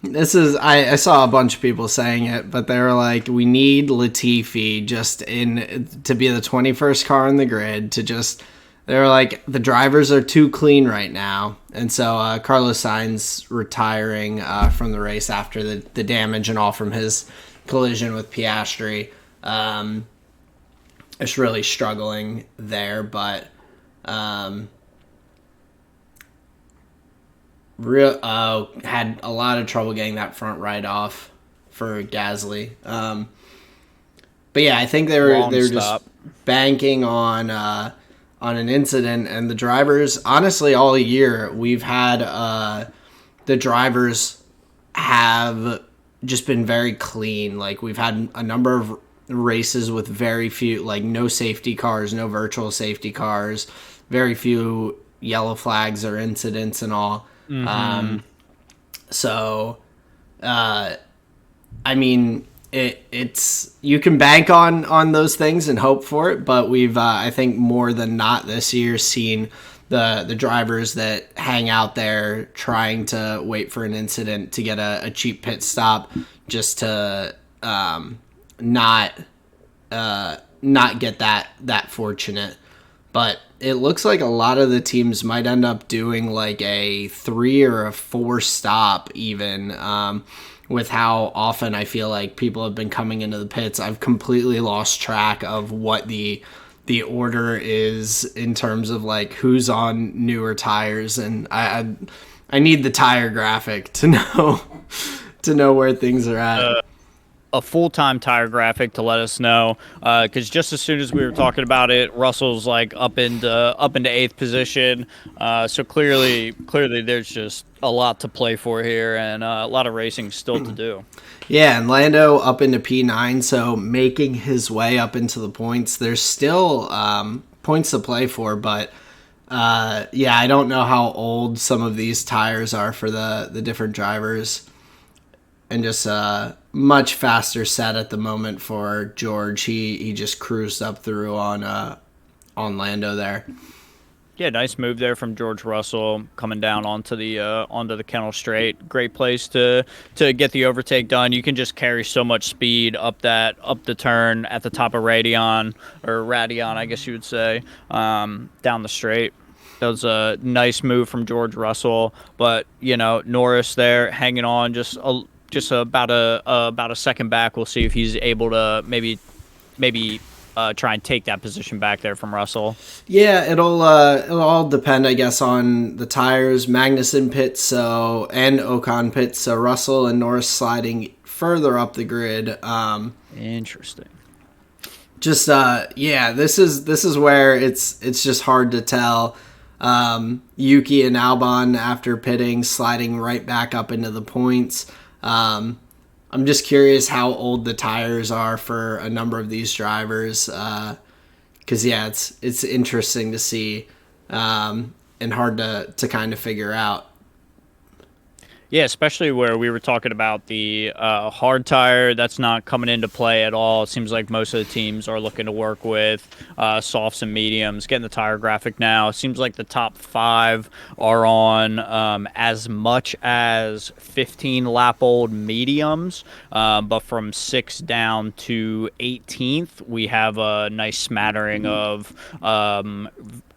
this is, I saw a bunch of people saying it, but they were like, we need Latifi just to be the 21st car in the grid to just. They were like, the drivers are too clean right now. And so Carlos Sainz retiring from the race after the damage and all from his collision with Piastri. It's really struggling there, but had a lot of trouble getting that front right off for Gasly. But yeah, I think they were just banking on an incident, and the drivers, honestly, all year we've had the drivers have just been very clean. Like, we've had a number of races with very few, like, no safety cars, no virtual safety cars, very few yellow flags or incidents and all. I mean, it's you can bank on those things and hope for it, but we've I think more than not this year seen the drivers that hang out there trying to wait for an incident to get a cheap pit stop just to not get that fortunate. But it looks like a lot of the teams might end up doing like a 3 or a 4 stop even, with how often I feel like people have been coming into the pits. I've completely lost track of what the order is in terms of like who's on newer tires, and I need the tire graphic to know where things are at. A full-time tire graphic to let us know, because just as soon as we were talking about it, Russell's like up into 8th position. So clearly there's just a lot to play for here, and a lot of racing still to do. Yeah, and Lando up into P9, so making his way up into the points. There's still points to play for, but yeah, I don't know how old some of these tires are for the different drivers. And just much faster set at the moment for George. He just cruised up through on Lando there. Yeah, nice move there from George Russell coming down onto the Kennel Straight. Great place to get the overtake done. You can just carry so much speed up the turn at the top of Radion, I guess you would say, down the straight. That was a nice move from George Russell, but Norris there hanging on just about a second back. We'll see if he's able to maybe try and take that position back there from Russell. Yeah, it'll all depend, I guess, on the tires. Magnussen pits, and Ocon pits, so Russell and Norris sliding further up the grid. Interesting. Just yeah, this is where it's just hard to tell. Yuki and Albon after pitting sliding right back up into the points. I'm just curious how old the tires are for a number of these drivers, because yeah, it's interesting to see, and hard to kind of figure out. Yeah, especially where we were talking about the hard tire. That's not coming into play at all. It seems like most of the teams are looking to work with softs and mediums. Getting the tire graphic now. It seems like the top 5 are on as much as 15-lap-old mediums. But from 6 down to 18th, we have a nice smattering of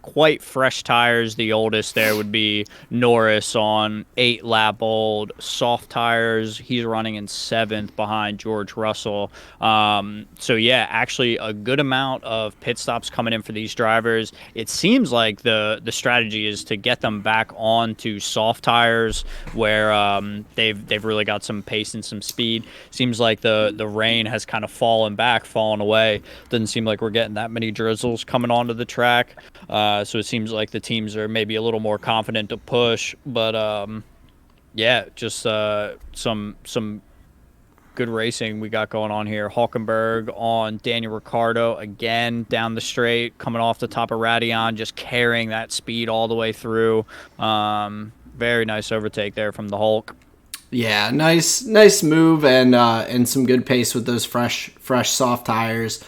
quite fresh tires. The oldest there would be Norris on 8-lap-old soft tires. He's running in 7th behind George Russell. So yeah, actually a good amount of pit stops coming in for these drivers. It seems like the strategy is to get them back onto soft tires where they've really got some pace and some speed. Seems like the rain has kind of fallen away. Doesn't seem like we're getting that many drizzles coming onto the track. So it seems like the teams are maybe a little more confident to push, but yeah, just some good racing we got going on here. Hulkenberg on Daniel Ricciardo again down the straight, coming off the top of Radion, just carrying that speed all the way through. Very nice overtake there from the Hulk. Yeah, nice move and some good pace with those fresh soft tires.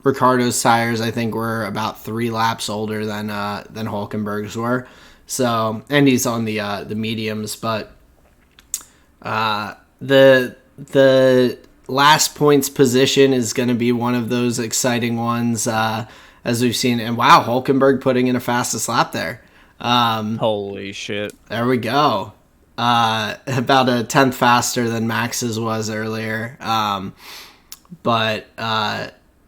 Ricardo's tires, I think, were about 3 laps older than Hulkenberg's were. So, and he's on the mediums, but the last points position is going to be one of those exciting ones, as we've seen. And wow, Hulkenberg putting in a fastest lap there. Holy shit! There we go. About a 10th faster than Max's was earlier. But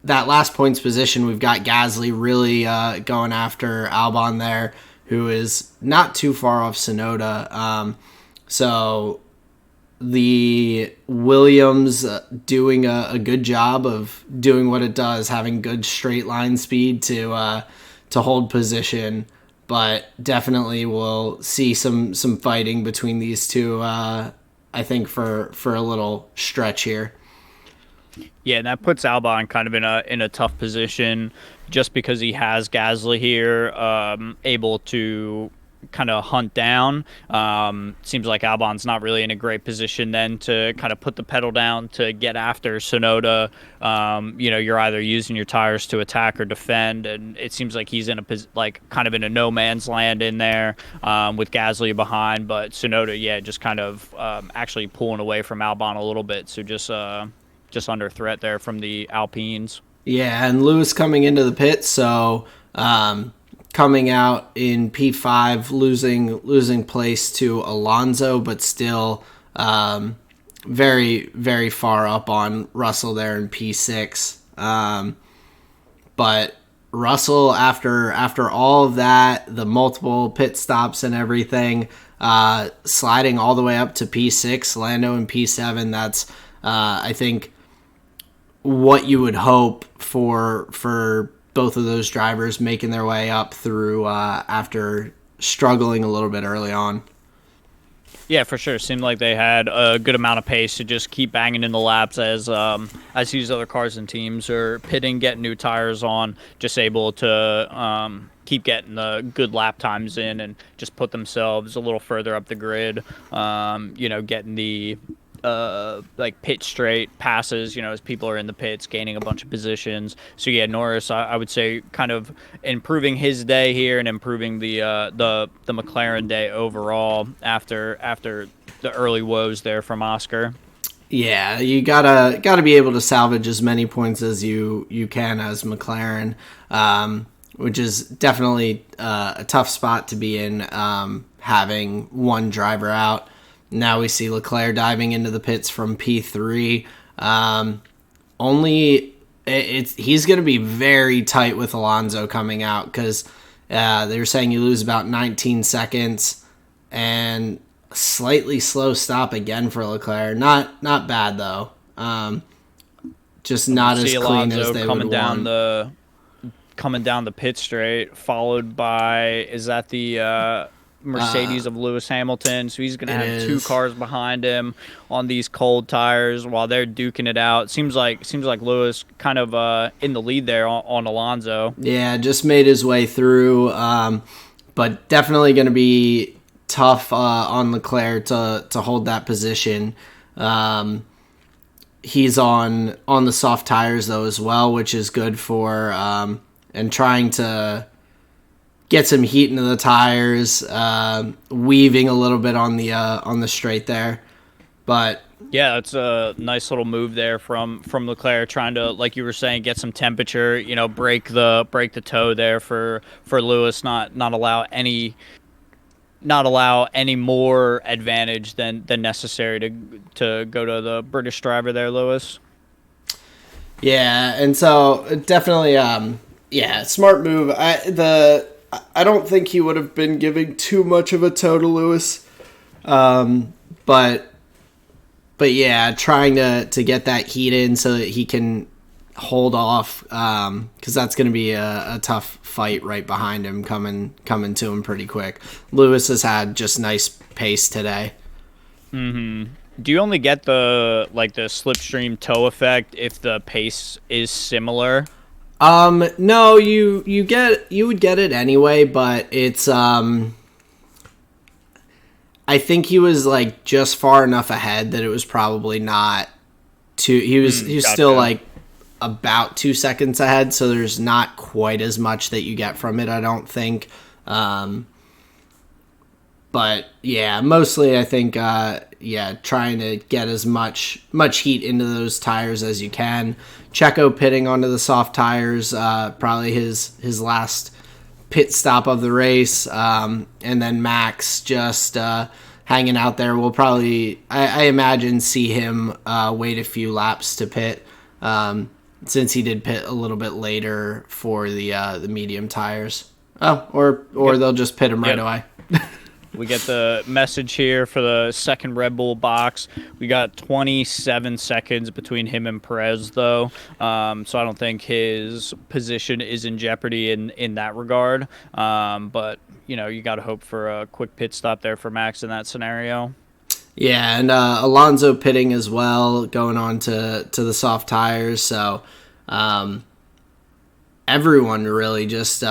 that last points position, we've got Gasly really going after Albon there, who is not too far off Tsunoda. So the Williams doing a good job of doing what it does, having good straight line speed to hold position. But definitely we'll see some fighting between these two, I think, for a little stretch here. Yeah, and that puts Albon kind of in a tough position just because he has Gasly here, able to kind of hunt down. Seems like Albon's not really in a great position then to kind of put the pedal down to get after Tsunoda. You're either using your tires to attack or defend, and it seems like he's in a kind of in a no man's land in there with Gasly behind, but Tsunoda, just kind of actually pulling away from Albon a little bit, so just under threat there from the Alpines. Yeah, and Lewis coming into the pit, so coming out in P5, losing place to Alonso, but still very, very far up on Russell there in P6. But Russell, after all of that, the multiple pit stops and everything, sliding all the way up to P6, Lando in P7, that's, I think, what you would hope for both of those drivers making their way up through after struggling a little bit early on. Yeah, for sure. Seemed like they had a good amount of pace to just keep banging in the laps as these other cars and teams are pitting, getting new tires on, just able to keep getting the good lap times in and just put themselves a little further up the grid. Getting the pit straight passes, as people are in the pits, gaining a bunch of positions. So yeah, Norris, I would say, kind of improving his day here and improving the McLaren day overall after the early woes there from Oscar. Yeah, you gotta be able to salvage as many points as you can as McLaren, which is definitely a tough spot to be in, having one driver out. Now we see Leclerc diving into the pits from P3. He's going to be very tight with Alonso coming out because they were saying you lose about 19 seconds and slightly slow stop again for Leclerc. Not bad though. Just not as clean as they would want. Coming down the pit straight, followed by, is that the Mercedes of Lewis Hamilton? So he's going to have two cars behind him on these cold tires while they're duking it out. Seems like Lewis kind of in the lead there on Alonso. Yeah, just made his way through, but definitely going to be tough on Leclerc to hold that position. He's on the soft tires though as well, which is good for and trying to get some heat into the tires, weaving a little bit on the straight there. But yeah, it's a nice little move there from Leclerc, trying to, like you were saying, get some temperature, break the toe there for Lewis, not allow any more advantage than necessary to go to the British driver there, Lewis. Yeah, and so definitely smart move. I don't think he would have been giving too much of a toe to Lewis. But yeah, trying to get that heat in so that he can hold off, because that's going to be a tough fight right behind him, coming to him pretty quick. Lewis has had just nice pace today. Mm-hmm. Do you only get the slipstream toe effect if the pace is similar? No, you would get it anyway, but it's I think he was just far enough ahead that it was probably not too. He was Gotcha. Still about 2 seconds ahead, so there's not quite as much that you get from it, I don't think. But yeah, mostly I think trying to get as much heat into those tires as you can. Checo pitting onto the soft tires, probably his last pit stop of the race, and then Max just hanging out there. We'll probably, I imagine, see him wait a few laps to pit, since he did pit a little bit later for the medium tires. Or they'll just pit him right away. We get the message here for the second Red Bull box. We got 27 seconds between him and Perez, though. So I don't think his position is in jeopardy in that regard. But, you got to hope for a quick pit stop there for Max in that scenario. Yeah, and Alonso pitting as well, going on to the soft tires. So everyone really just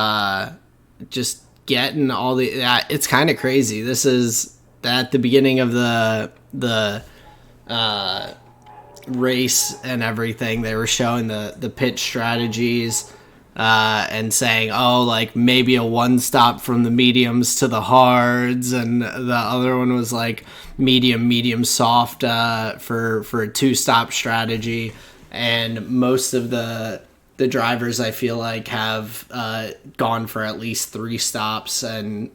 getting all the it's kind of crazy. This is at the beginning of the race and everything. They were showing the pit strategies and saying, oh, like maybe a one stop from the mediums to the hards, and the other one was like medium soft for a two stop strategy. And most of the drivers, I feel like, have gone for at least 3 stops, and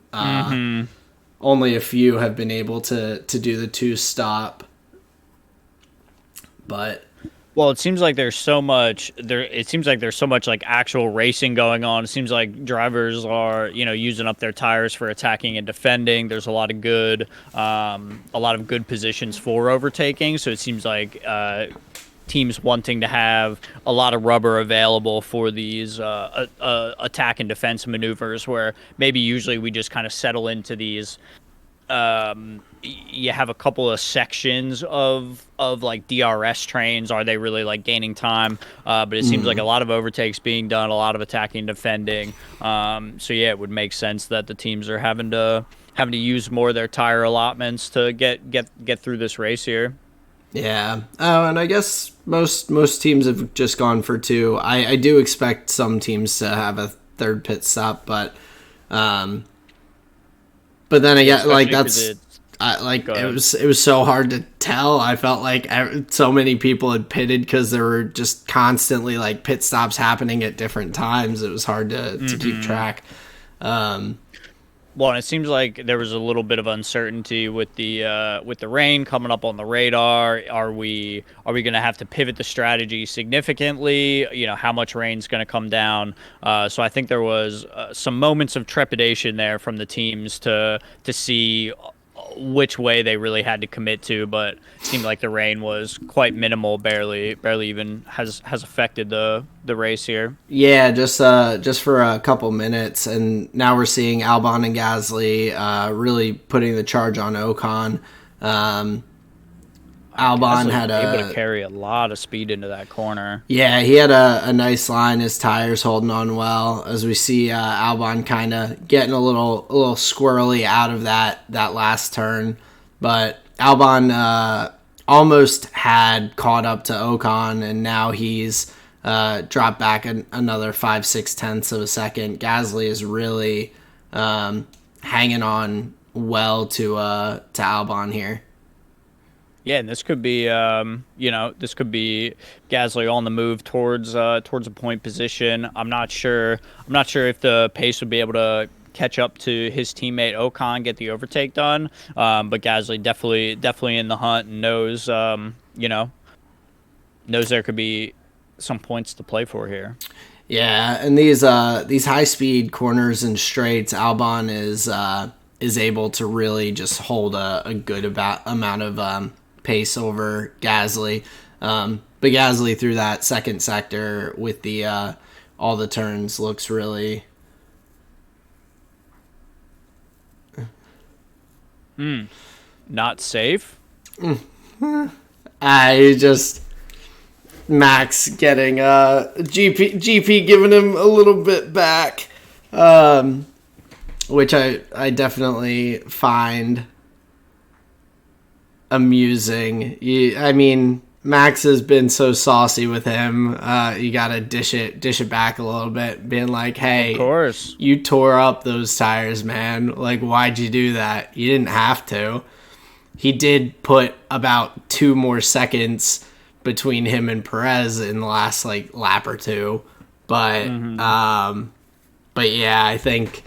only a few have been able to do the 2 stop. But well, it seems like there's so much there. It seems like there's so much like actual racing going on. It seems like drivers are, using up their tires for attacking and defending. There's a lot of good positions for overtaking. So it seems like teams wanting to have a lot of rubber available for these attack and defense maneuvers, where maybe usually we just kind of settle into these. You have a couple of sections of like DRS trains. Are they really like gaining time? But it seems like a lot of overtakes being done, a lot of attacking, defending. So yeah, it would make sense that the teams are having to use more of their tire allotments to get through this race here. Yeah. Oh, and I guess most teams have just gone for 2. I do expect some teams to have a third pit stop, but then again, like that's it was so hard to tell. I felt like so many people had pitted because there were just constantly like pit stops happening at different times. It was hard to keep track. Well, and it seems like there was a little bit of uncertainty with the rain coming up on the radar. Are we going to have to pivot the strategy significantly? How much rain's going to come down? So I think there was some moments of trepidation there from the teams to see which way they really had to commit to, but it seemed like the rain was quite minimal, barely even has affected the race here. Yeah, just for a couple minutes, and now we're seeing Albon and Gasly really putting the charge on Ocon. Albon had able to carry a lot of speed into that corner. Yeah, he had a nice line. His tires holding on well, as we see Albon kind of getting a little squirrely out of that last turn. But Albon almost had caught up to Ocon, and now he's dropped back another 5/6 of a second. Gasly is really hanging on well to Albon here. Yeah, and this could be, this could be Gasly on the move towards a point position. I'm not sure if the pace would be able to catch up to his teammate Ocon, get the overtake done. But Gasly definitely in the hunt and knows there could be some points to play for here. Yeah, and these high speed corners and straights, Albon is able to really just hold a good amount of pace over Gasly. But Gasly through that second sector with the all the turns looks really not safe. Max getting GP giving him a little bit back, which I definitely find amusing. I mean, Max has been so saucy with him. You gotta dish it back a little bit, being like, "Hey, of course, you tore up those tires, man. Like, why'd you do that? You didn't have to." He did put about 2 more seconds between him and Perez in the last lap or two, but yeah, I think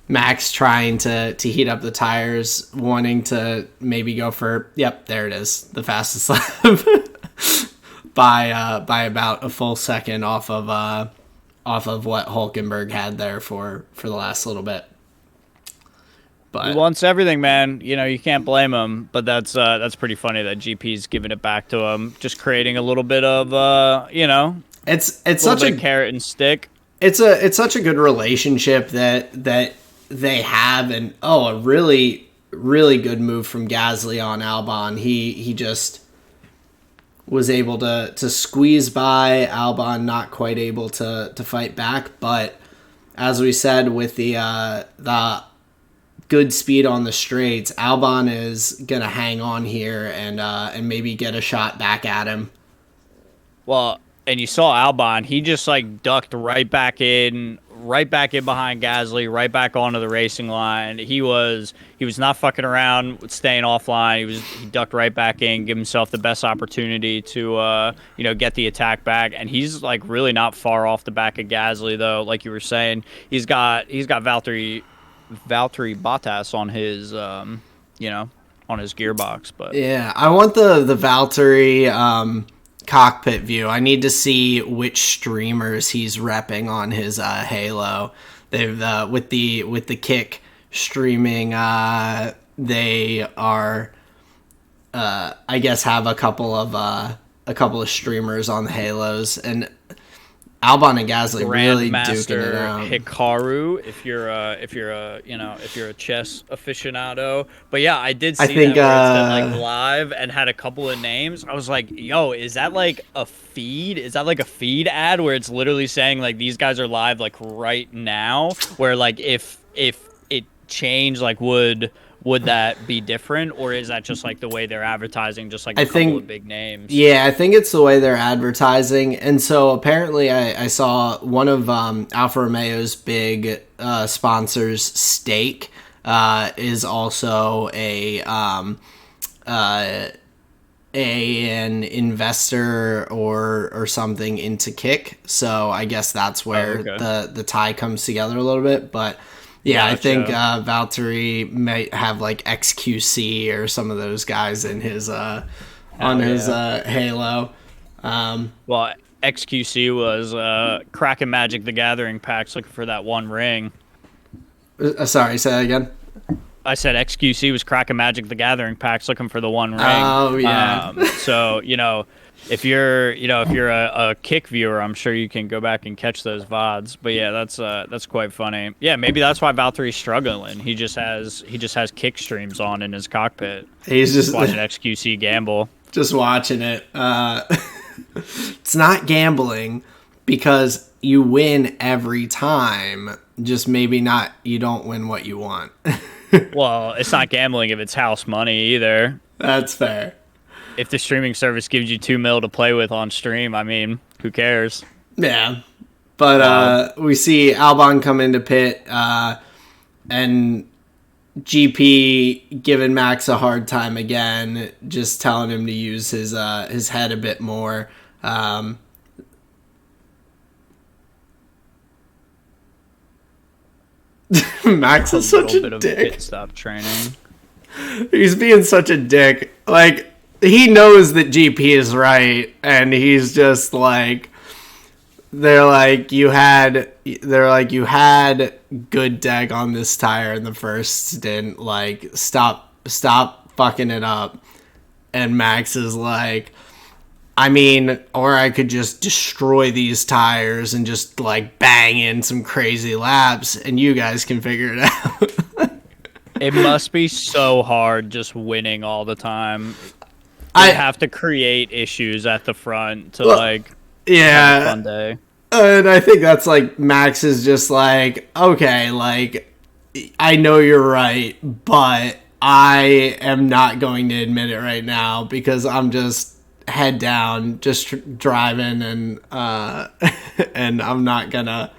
Max trying to heat up the tires, wanting to maybe go for, yep, there it is, the fastest lap by about a full second off of what Hülkenberg had there for the last little bit. But he wants everything, man. You can't blame him. But that's pretty funny that GP's giving it back to him, just creating a little bit of it's such a carrot and stick. It's such a good relationship that they have, and a really really good move from Gasly on Albon. He just was able to squeeze by Albon, not quite able to fight back, but as we said, with the good speed on the straights, Albon is gonna hang on here and maybe get a shot back at him. Well, and you saw Albon, he just like ducked right back in behind Gasly, right back onto the racing line. He was not fucking around with staying offline. He ducked right back in, give himself the best opportunity to get the attack back. And he's like really not far off the back of Gasly though, like you were saying. He's got Valtteri Bottas on his on his gearbox. But yeah, I want the Valtteri cockpit view. I need to see which streamers he's repping on his Halo. They've with the kick streaming, they are I guess have a couple of streamers on the Halos, and Albon and Gasly really duking it out. Hikaru, if you're a chess aficionado. But yeah, I did see that where it said like live and had a couple of names. I was like, yo, is that like a feed? Is that like a feed ad where it's literally saying like these guys are live like right now? Where like if it changed, like would that be different, or is that just like the way they're advertising, just like a couple of big names? Yeah, I think it's the way they're advertising. And so apparently I saw one of Alfa Romeo's big sponsors, Stake, is also an investor or something into Kick. So I guess that's where the tie comes together a little bit. But yeah, gotcha. I think Valtteri might have like XQC or some of those guys in his his Halo. Well, XQC was cracking Magic the Gathering packs looking for that one ring. Sorry, say that again. I said XQC was cracking Magic the Gathering packs looking for the one ring. Oh yeah. So if you're a Kick viewer, I'm sure you can go back and catch those VODs. But yeah, that's quite funny. Yeah, maybe that's why Valtteri's struggling. He just has Kick streams on in his cockpit. He's just watching XQC gamble. Just watching it. It's not gambling because you win every time. Just maybe not. You don't win what you want. Well, it's not gambling if it's house money either. That's fair. If the streaming service gives you $2 million to play with on stream, I mean, who cares? Yeah. But we see Albon come into pit and GP giving Max a hard time again, just telling him to use his head a bit more. Max is such a dick. Pit stop training. He's being such a dick. Like, he knows that GP is right, and he's just like, they're like, you had good deck on this tire in the first stint. Like, stop fucking it up. And Max is like, I mean, or I could just destroy these tires and just like bang in some crazy laps, and you guys can figure it out. It must be so hard just winning all the time. I have to create issues at the front to have a fun day. And I think that's like Max is just like, okay, like I know you're right, but I am not going to admit it right now because I'm just head down, just driving, and and I'm not gonna.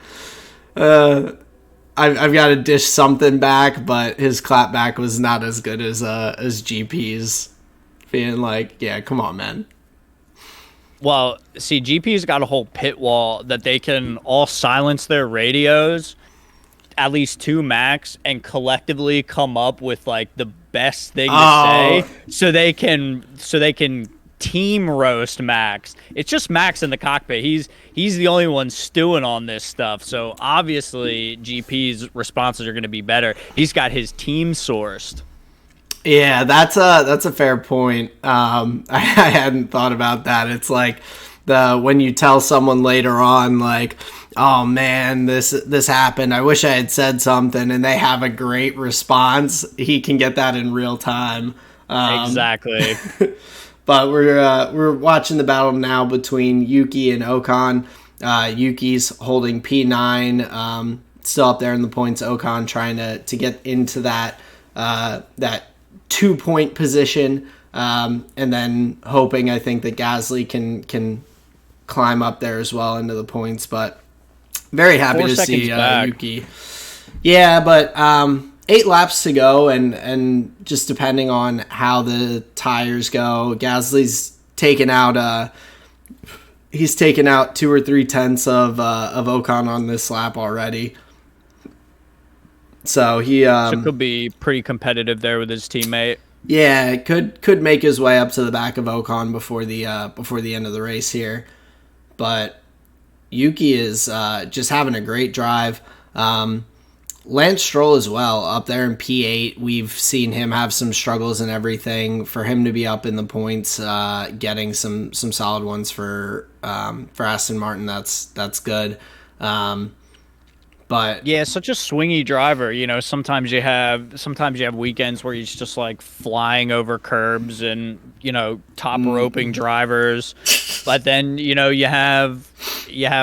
I've got to dish something back, but his clapback was not as good as GP's. Being like, yeah, come on, man. Well, see, GP's got a whole pit wall that they can all silence their radios, at least two max, and collectively come up with like the best thing to say, so they can team roast Max. It's just Max in the cockpit. He's the only one stewing on this stuff. So obviously GP's responses are going to be better. He's got his team sourced. Yeah, that's a fair point. I hadn't thought about that. It's like when you tell someone later on, like, oh man, this happened, I wish I had said something, and they have a great response. He can get that in real time. Exactly. But we're watching the battle now between Yuki and Ocon. Yuki's holding P9. still up there in the points. Ocon trying to get into that 2-point position, and then hoping, I think, that Gasly can climb up there as well into the points. But very happy to see Yuki. Yeah, but 8 laps to go, and just depending on how the tires go, Gasly's taken out 2 or 3 tenths of Ocon on this lap already. So he could be pretty competitive there with his teammate. Yeah, could make his way up to the back of Ocon before the end of the race here. But Yuki is just having a great drive. Lance Stroll as well, up there in P8. We've seen him have some struggles and everything. For him to be up in the points, getting some solid ones for Aston Martin, that's good. But yeah, such a swingy driver. You know, sometimes you have weekends where he's just like flying over curbs and, you know, top roping drivers. But then, you know, you have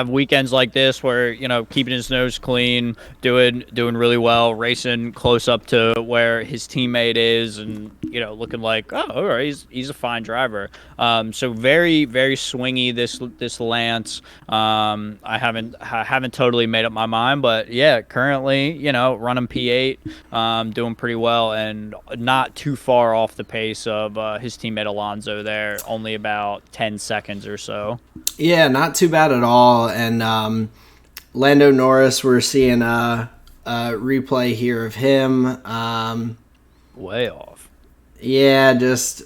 weekends like this where, you know, keeping his nose clean, doing really well, racing close up to where his teammate is, and, you know, looking like, oh, all right, he's a fine driver. So very, very swingy this Lance. I haven't totally made up my mind, but yeah, currently, you know, running P8, doing pretty well, and not too far off the pace of his teammate Alonso there, only about 10 seconds or so. Yeah, not too bad at all. And Lando Norris, we're seeing a replay here of him. Way off. Yeah, just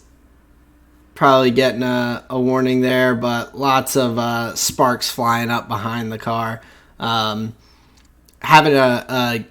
probably getting a warning there, but lots of sparks flying up behind the car. Having a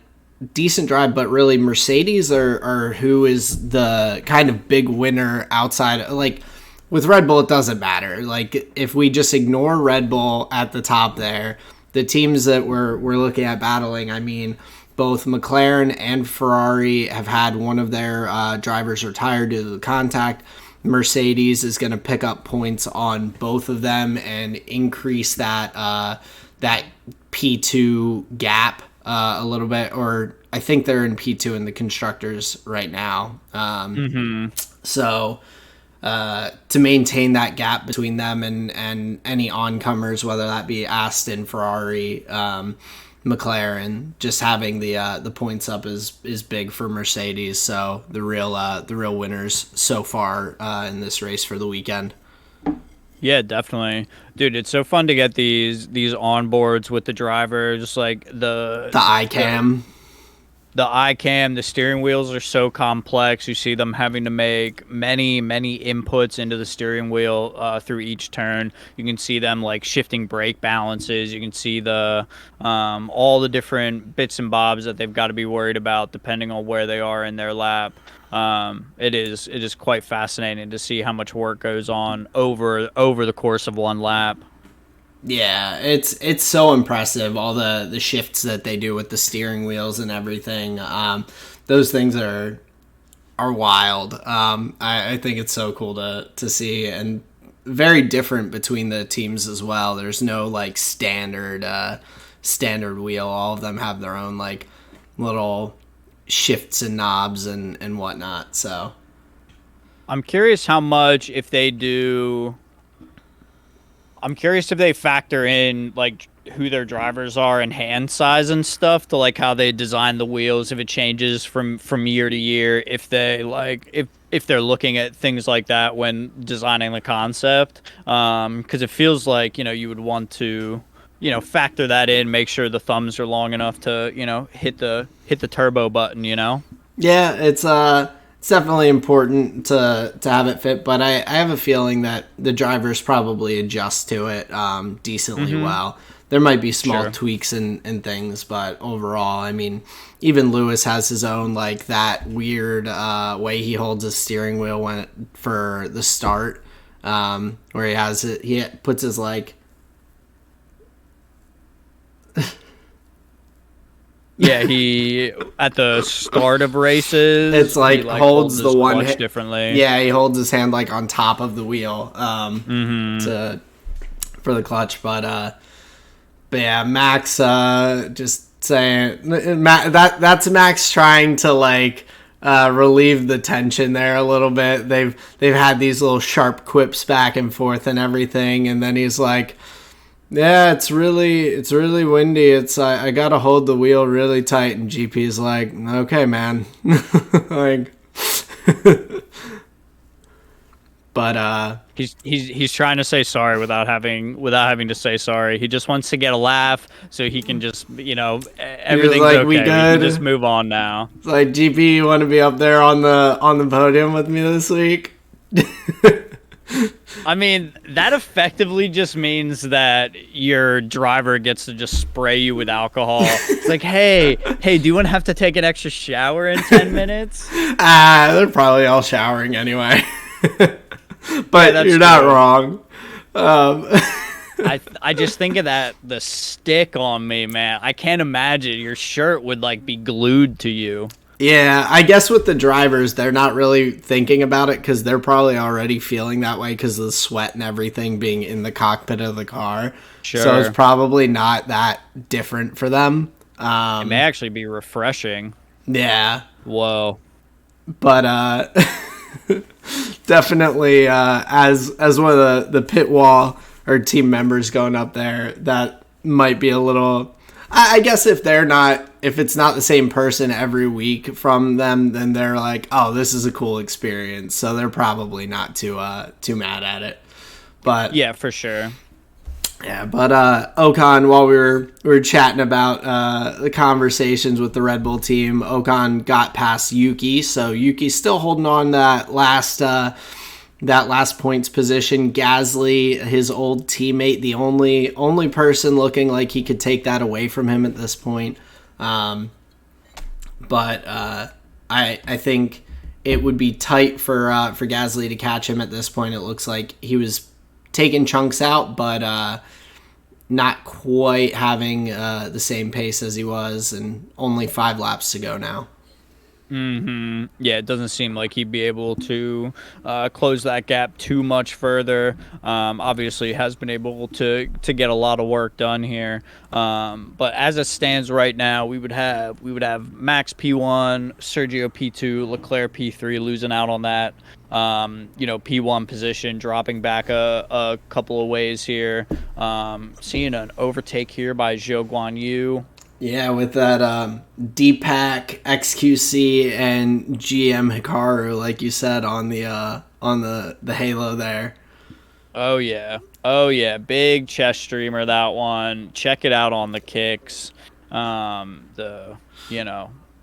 decent drive, but really Mercedes are who is the kind of big winner outside. Like, with Red Bull, it doesn't matter. Like, if we just ignore Red Bull at the top there, the teams that we're looking at battling, I mean, both McLaren and Ferrari have had one of their drivers retired due to the contact. Mercedes is going to pick up points on both of them and increase that P2 gap a little bit. Or I think they're in P2 in the constructors right now. So to maintain that gap between them and any oncomers, whether that be Aston, Ferrari, McLaren, just having the points up is big for Mercedes. So the real winners so far in this race for the weekend. Yeah, definitely, dude. It's so fun to get these onboards with the driver, just like the iCam. The iCam, the steering wheels are so complex. You see them having to make many inputs into the steering wheel through each turn. You can see them like shifting brake balances. You can see the all the different bits and bobs that they've got to be worried about depending on where they are in their lap. It is quite fascinating to see how much work goes on over the course of one lap. Yeah, it's so impressive, all the shifts that they do with the steering wheels and everything. Those things are wild. I think it's so cool to see, and very different between the teams as well. There's no like standard wheel. All of them have their own like little shifts and knobs and whatnot. So I'm curious how much if they factor in like who their drivers are and hand size and stuff to like how they design the wheels, if it changes from year to year, if they like if they're looking at things like that when designing the concept, because it feels like, you know, you would want to, you know, factor that in, make sure the thumbs are long enough to, you know, hit the turbo button, you know. Yeah, it's definitely important to have it fit, but I have a feeling that the drivers probably adjust to it decently well. There might be small tweaks and things, but overall, I mean, even Lewis has his own, like, that weird way he holds his steering wheel for the start, where he puts his, like... Yeah, he at the start of races, it's like, he holds the one differently. Yeah, he holds his hand like on top of the wheel for the clutch. But yeah, Max just saying that's Max trying to like relieve the tension there a little bit. They've had these little sharp quips back and forth and everything, and then he's like, "Yeah, it's really windy. It's I gotta hold the wheel really tight." And GP's like, "Okay, man." Like, but he's trying to say sorry without having to say sorry. He just wants to get a laugh so he can just, everything's like, okay. "We good?" We can just move on now. It's like, GP, you want to be up there on the podium with me this week? I mean, that effectively just means that your driver gets to just spray you with alcohol. It's like, hey, do you want to have to take an extra shower in 10 minutes? They're probably all showering anyway. But Yeah, you're not wrong. I just think of the stick on me, man. I can't imagine your shirt would like be glued to you. Yeah, I guess with the drivers, they're not really thinking about it because they're probably already feeling that way because of the sweat and everything being in the cockpit of the car. Sure. So it's probably not that different for them. It may actually be refreshing. Yeah. Whoa. But definitely, as one of the pit wall or team members going up there, that might be a little. I guess if it's not the same person every week from them, then they're like, "Oh, this is a cool experience," so they're probably not too mad at it. But yeah, for sure. Yeah, but Ocon, while we were chatting about the conversations with the Red Bull team, Ocon got past Yuki, so Yuki's still holding on that last points position. Gasly, his old teammate, the only person looking like he could take that away from him at this point. But I think it would be tight for Gasly to catch him at this point. It looks like he was taking chunks out, but not quite having the same pace as he was, and only 5 laps to go now. Mm-hmm. Yeah, it doesn't seem like he'd be able to close that gap too much further. Obviously, has been able to get a lot of work done here. But as it stands right now, we would have Max P1, Sergio P2, Leclerc P3, losing out on that. P1 position, dropping back a couple of ways here. Seeing an overtake here by Zhou Guanyu. Yeah, with that Deepak, XQC, and GM Hikaru, like you said, on the halo there. Oh yeah, big chest streamer, that one. Check it out on the kicks. The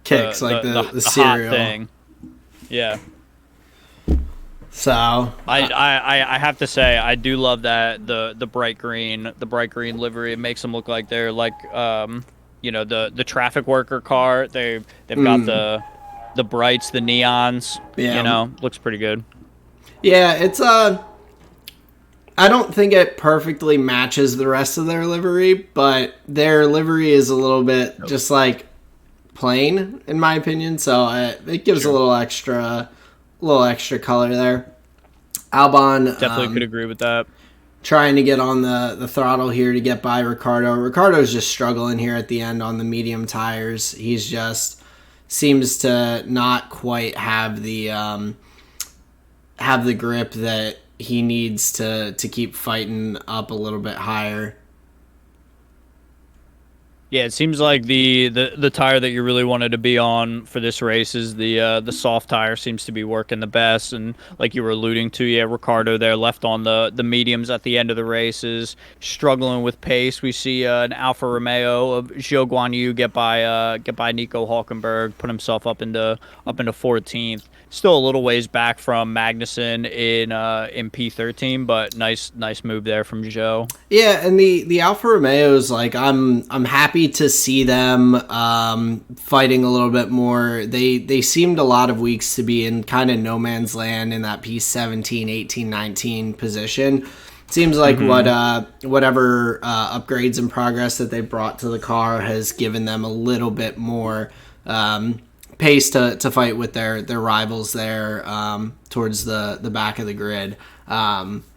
kicks, like the cereal hot thing. Yeah. So I have to say I do love that the bright green livery. It makes them look like they're like the traffic worker car. They've got the brights, the neons. Yeah. Looks pretty good. Yeah, it's I don't think it perfectly matches the rest of their livery, but their livery is a little bit just like plain, in my opinion. So it gives a little extra color there. Albon Definitely could agree with that. Trying to get on the throttle here to get by Ricardo. Ricardo's just struggling here at the end on the medium tires. He's just seems to not quite have the grip that he needs to keep fighting up a little bit higher. Yeah, it seems like the tire that you really wanted to be on for this race is the soft tire. Seems to be working the best, and like you were alluding to, yeah, Ricardo there left on the mediums at the end of the races, struggling with pace. We see an Alfa Romeo of Zhou Guanyu get by Nico Hulkenberg, put himself up into 14th. Still a little ways back from Magnussen in P13, but nice move there from Zhou. Yeah, and the Alfa Romeos, like I'm happy to see them fighting a little bit more. They seemed a lot of weeks to be in kind of no man's land in that P17, 18, 19 position. Seems like whatever upgrades and progress that they brought to the car has given them a little bit more pace to fight with their rivals there towards the back of the grid.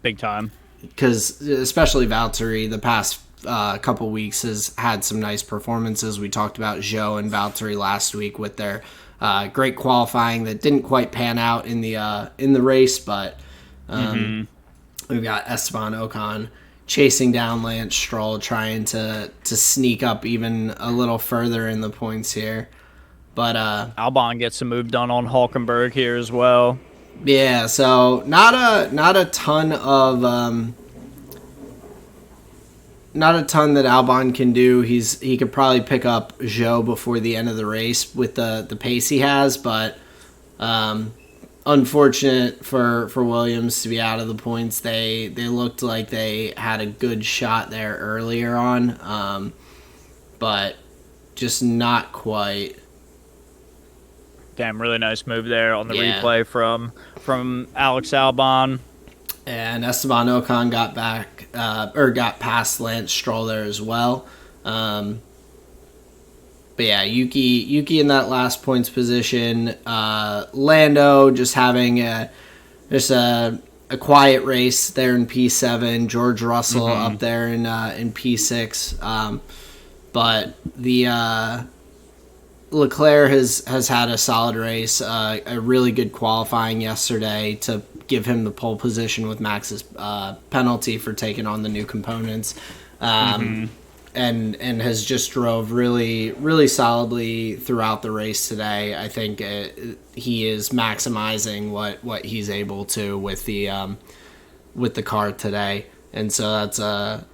Big time. Because especially Valtteri, the past couple weeks has had some nice performances. We talked about Zhou and Valtteri last week with their great qualifying that didn't quite pan out in the race, but we've got Esteban Ocon chasing down Lance Stroll, trying to sneak up even a little further in the points here. But Albon gets a move done on Hulkenberg here as well. Yeah, so not a ton that Albon can do. He could probably pick up Zhou before the end of the race with the pace he has, but unfortunate for Williams to be out of the points. They looked like they had a good shot there earlier on, but just not quite. Damn, really nice move there on the replay from Alex Albon. And Esteban Ocon got past Lance Stroll there as well. But yeah, Yuki in that last points position. Lando just having a quiet race there in P7. George Russell up there in P6. But the Leclerc has had a solid race, a really good qualifying yesterday to give him the pole position with Max's penalty for taking on the new components, and has just drove really, really solidly throughout the race today. I think he is maximizing what he's able to with the car today, and so that's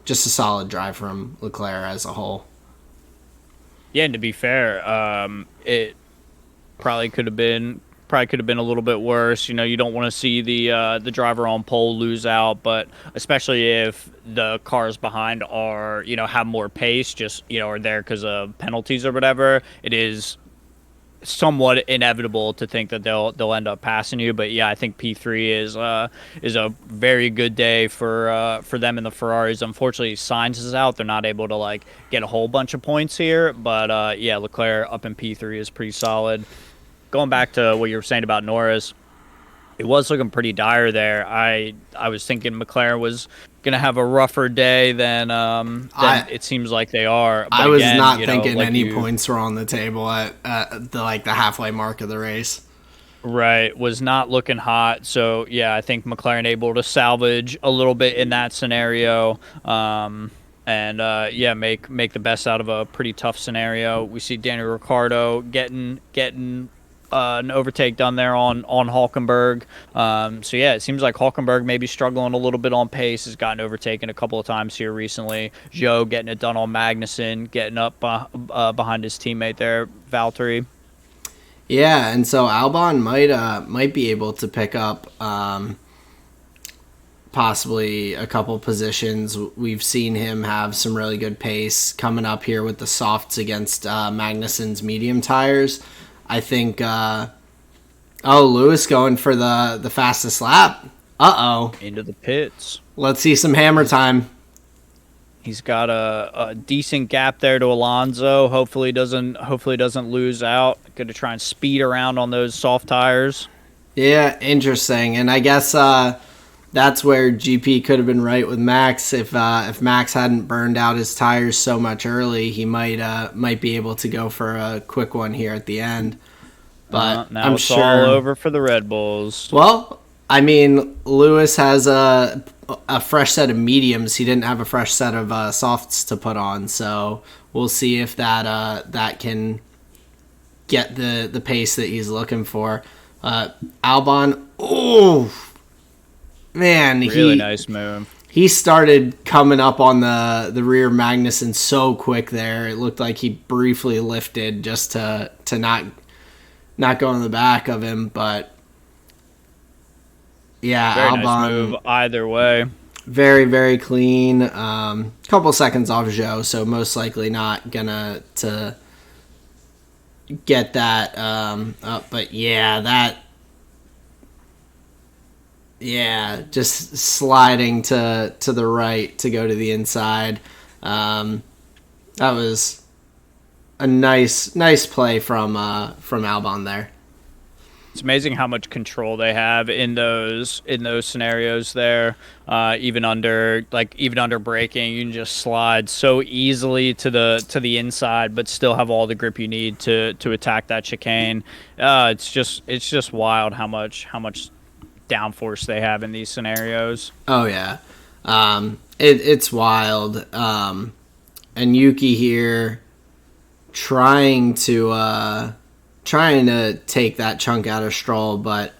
just a solid drive from Leclerc as a whole. Yeah, and to be fair, it probably could have been a little bit worse. You know, you don't want to see the driver on pole lose out, but especially if the cars behind are, you know, have more pace, just, you know, are there because of penalties or whatever, it is somewhat inevitable to think that they'll end up passing you. But yeah, I think P3 is a very good day for them in the Ferraris. Unfortunately, Sainz is out; they're not able to like get a whole bunch of points here. But yeah, Leclerc up in P3 is pretty solid. Going back to what you were saying about Norris, it was looking pretty dire there. I was thinking McLaren was going to have a rougher day than it seems like they are. But I was again, not thinking any points were on the table at the halfway mark of the race. Right, was not looking hot. So yeah, I think McLaren able to salvage a little bit in that scenario. And make the best out of a pretty tough scenario. We see Daniel Ricciardo getting an overtake done there on Hulkenberg. So yeah, it seems like Hulkenberg maybe struggling a little bit on pace, has gotten overtaken a couple of times here recently. Zhou getting it done on Magnussen, getting up behind his teammate there, Valtteri. Yeah, and so Albon might be able to pick up possibly a couple positions. We've seen him have some really good pace coming up here with the softs against Magnussen's medium tires. I think, Lewis going for the fastest lap. Into the pits. Let's see some hammer time. He's got a decent gap there to Alonso. Hopefully doesn't lose out. Going to try and speed around on those soft tires. Yeah, interesting. And I guess that's where GP could have been right with Max. If Max hadn't burned out his tires so much early, he might be able to go for a quick one here at the end. But now it's all over for the Red Bulls. Well, I mean, Lewis has a fresh set of mediums. He didn't have a fresh set of softs to put on, so we'll see if that can get the pace that he's looking for. Albon, man, really nice move. He started coming up on the rear Magnussen so quick there. It looked like he briefly lifted just to not go in the back of him, but yeah, very Albon, nice move either way. Very, very clean. Couple seconds off Zhou, so most likely not gonna to get that up. But yeah, just sliding to the right to go to the inside. That was a nice play from Albon there. It's amazing how much control they have in those scenarios there. Even under braking, you can just slide so easily to the inside, but still have all the grip you need to attack that chicane. It's just wild how much downforce they have in these scenarios. Oh yeah, it's wild. And Yuki here trying to take that chunk out of Stroll, but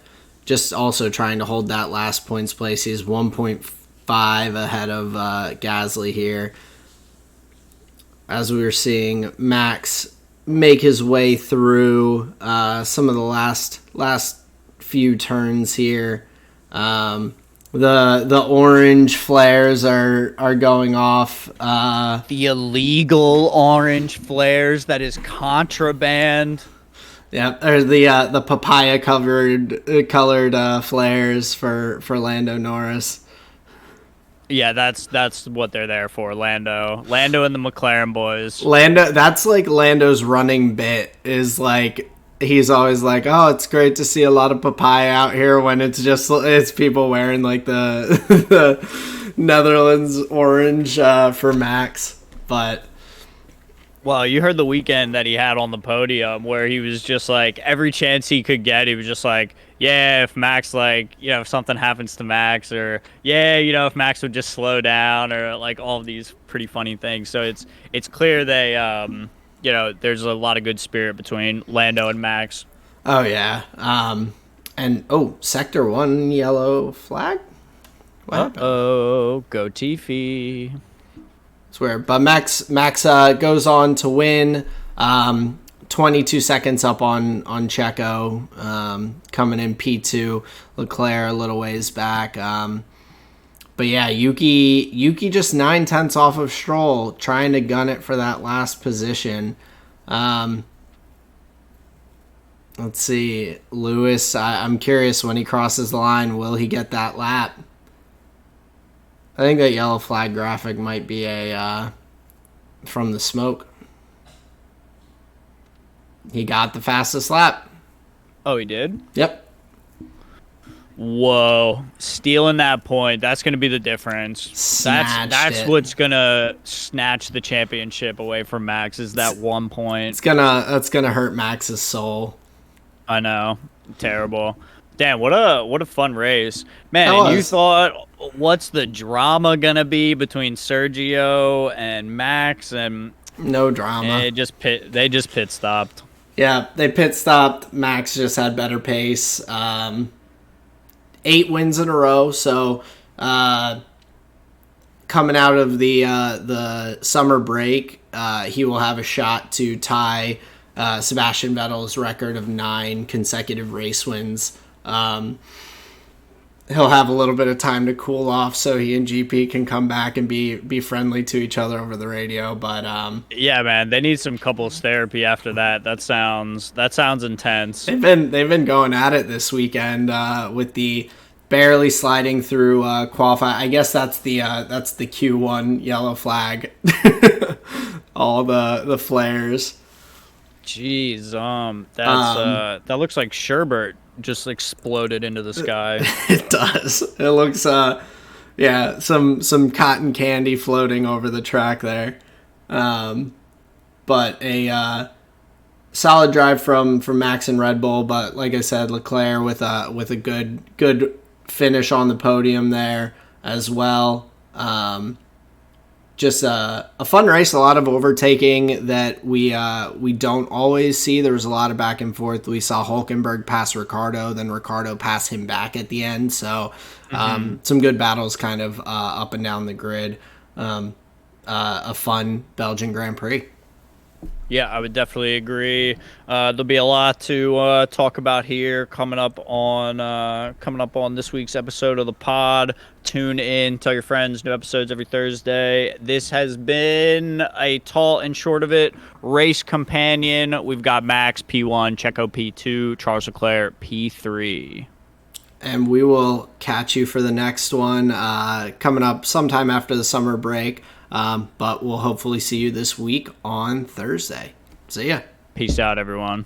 just also trying to hold that last points place. He's 1.5 ahead of Gasly here. As we were seeing Max make his way through some of the last few turns here. The orange flares are going off. The illegal orange flares, that is contraband. Yeah, or the papaya colored flares for Lando Norris. Yeah, that's what they're there for. Lando and the McLaren boys. That's like Lando's running bit, is like he's always like, oh, it's great to see a lot of papaya out here, when it's people wearing like the the Netherlands orange for Max. But Well, you heard the weekend that he had on the podium where he was just like, every chance he could get, he was just like, yeah, if Max, like, if something happens to Max, or yeah, if Max would just slow down, or like all of these pretty funny things. So it's clear they there's a lot of good spirit between Lando and Max. oh yeah, and sector 1 yellow flag. What happened? Oh, go Tiffy. Swear, but Max goes on to win. 22 seconds up on Checo, coming in P2. Leclerc a little ways back. But yeah, Yuki just 9/10 off of Stroll, trying to gun it for that last position. Let's see, Lewis. I'm curious, when he crosses the line, will he get that lap? I think that yellow flag graphic might be a from the smoke. He got the fastest lap. Oh, he did? Yep. Whoa. Stealing that point. That's going to be the difference. That's what's going to snatch the championship away from Max, is that 1 point. That's gonna hurt Max's soul. I know. Terrible. Damn, what a fun race. Man, and you thought, what's the drama going to be between Sergio and Max? And no drama. They just pit stopped. Yeah, they pit stopped. Max just had better pace. 8 wins in a row. So coming out of the summer break, he will have a shot to tie Sebastian Vettel's record of 9 consecutive race wins. He'll have a little bit of time to cool off, so he and GP can come back and be friendly to each other over the radio. But yeah, man, they need some couples therapy after that. That sounds intense. They've been going at it this weekend with the barely sliding through qualify. I guess that's the Q1 yellow flag. All the flares. Jeez, that looks like Sherbert just exploded into the sky. It does. It looks some cotton candy floating over the track there. But a solid drive from Max and Red Bull, but like I said, Leclerc with a good finish on the podium there as well. Just a fun race, a lot of overtaking that we don't always see. There was a lot of back and forth. We saw Hülkenberg pass Ricciardo, then Ricciardo pass him back at the end. So some good battles kind of up and down the grid. A fun Belgian Grand Prix. Yeah, I would definitely agree. There'll be a lot to talk about here coming up on this week's episode of the pod. Tune in, tell your friends, new episodes every Thursday. This has been a tall and short of it race companion. We've got Max P1, Checo P2, Charles Leclerc P3. And we will catch you for the next one coming up sometime after the summer break. But we'll hopefully see you this week on Thursday. See ya. Peace out, everyone.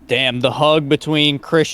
Damn, the hug between Christian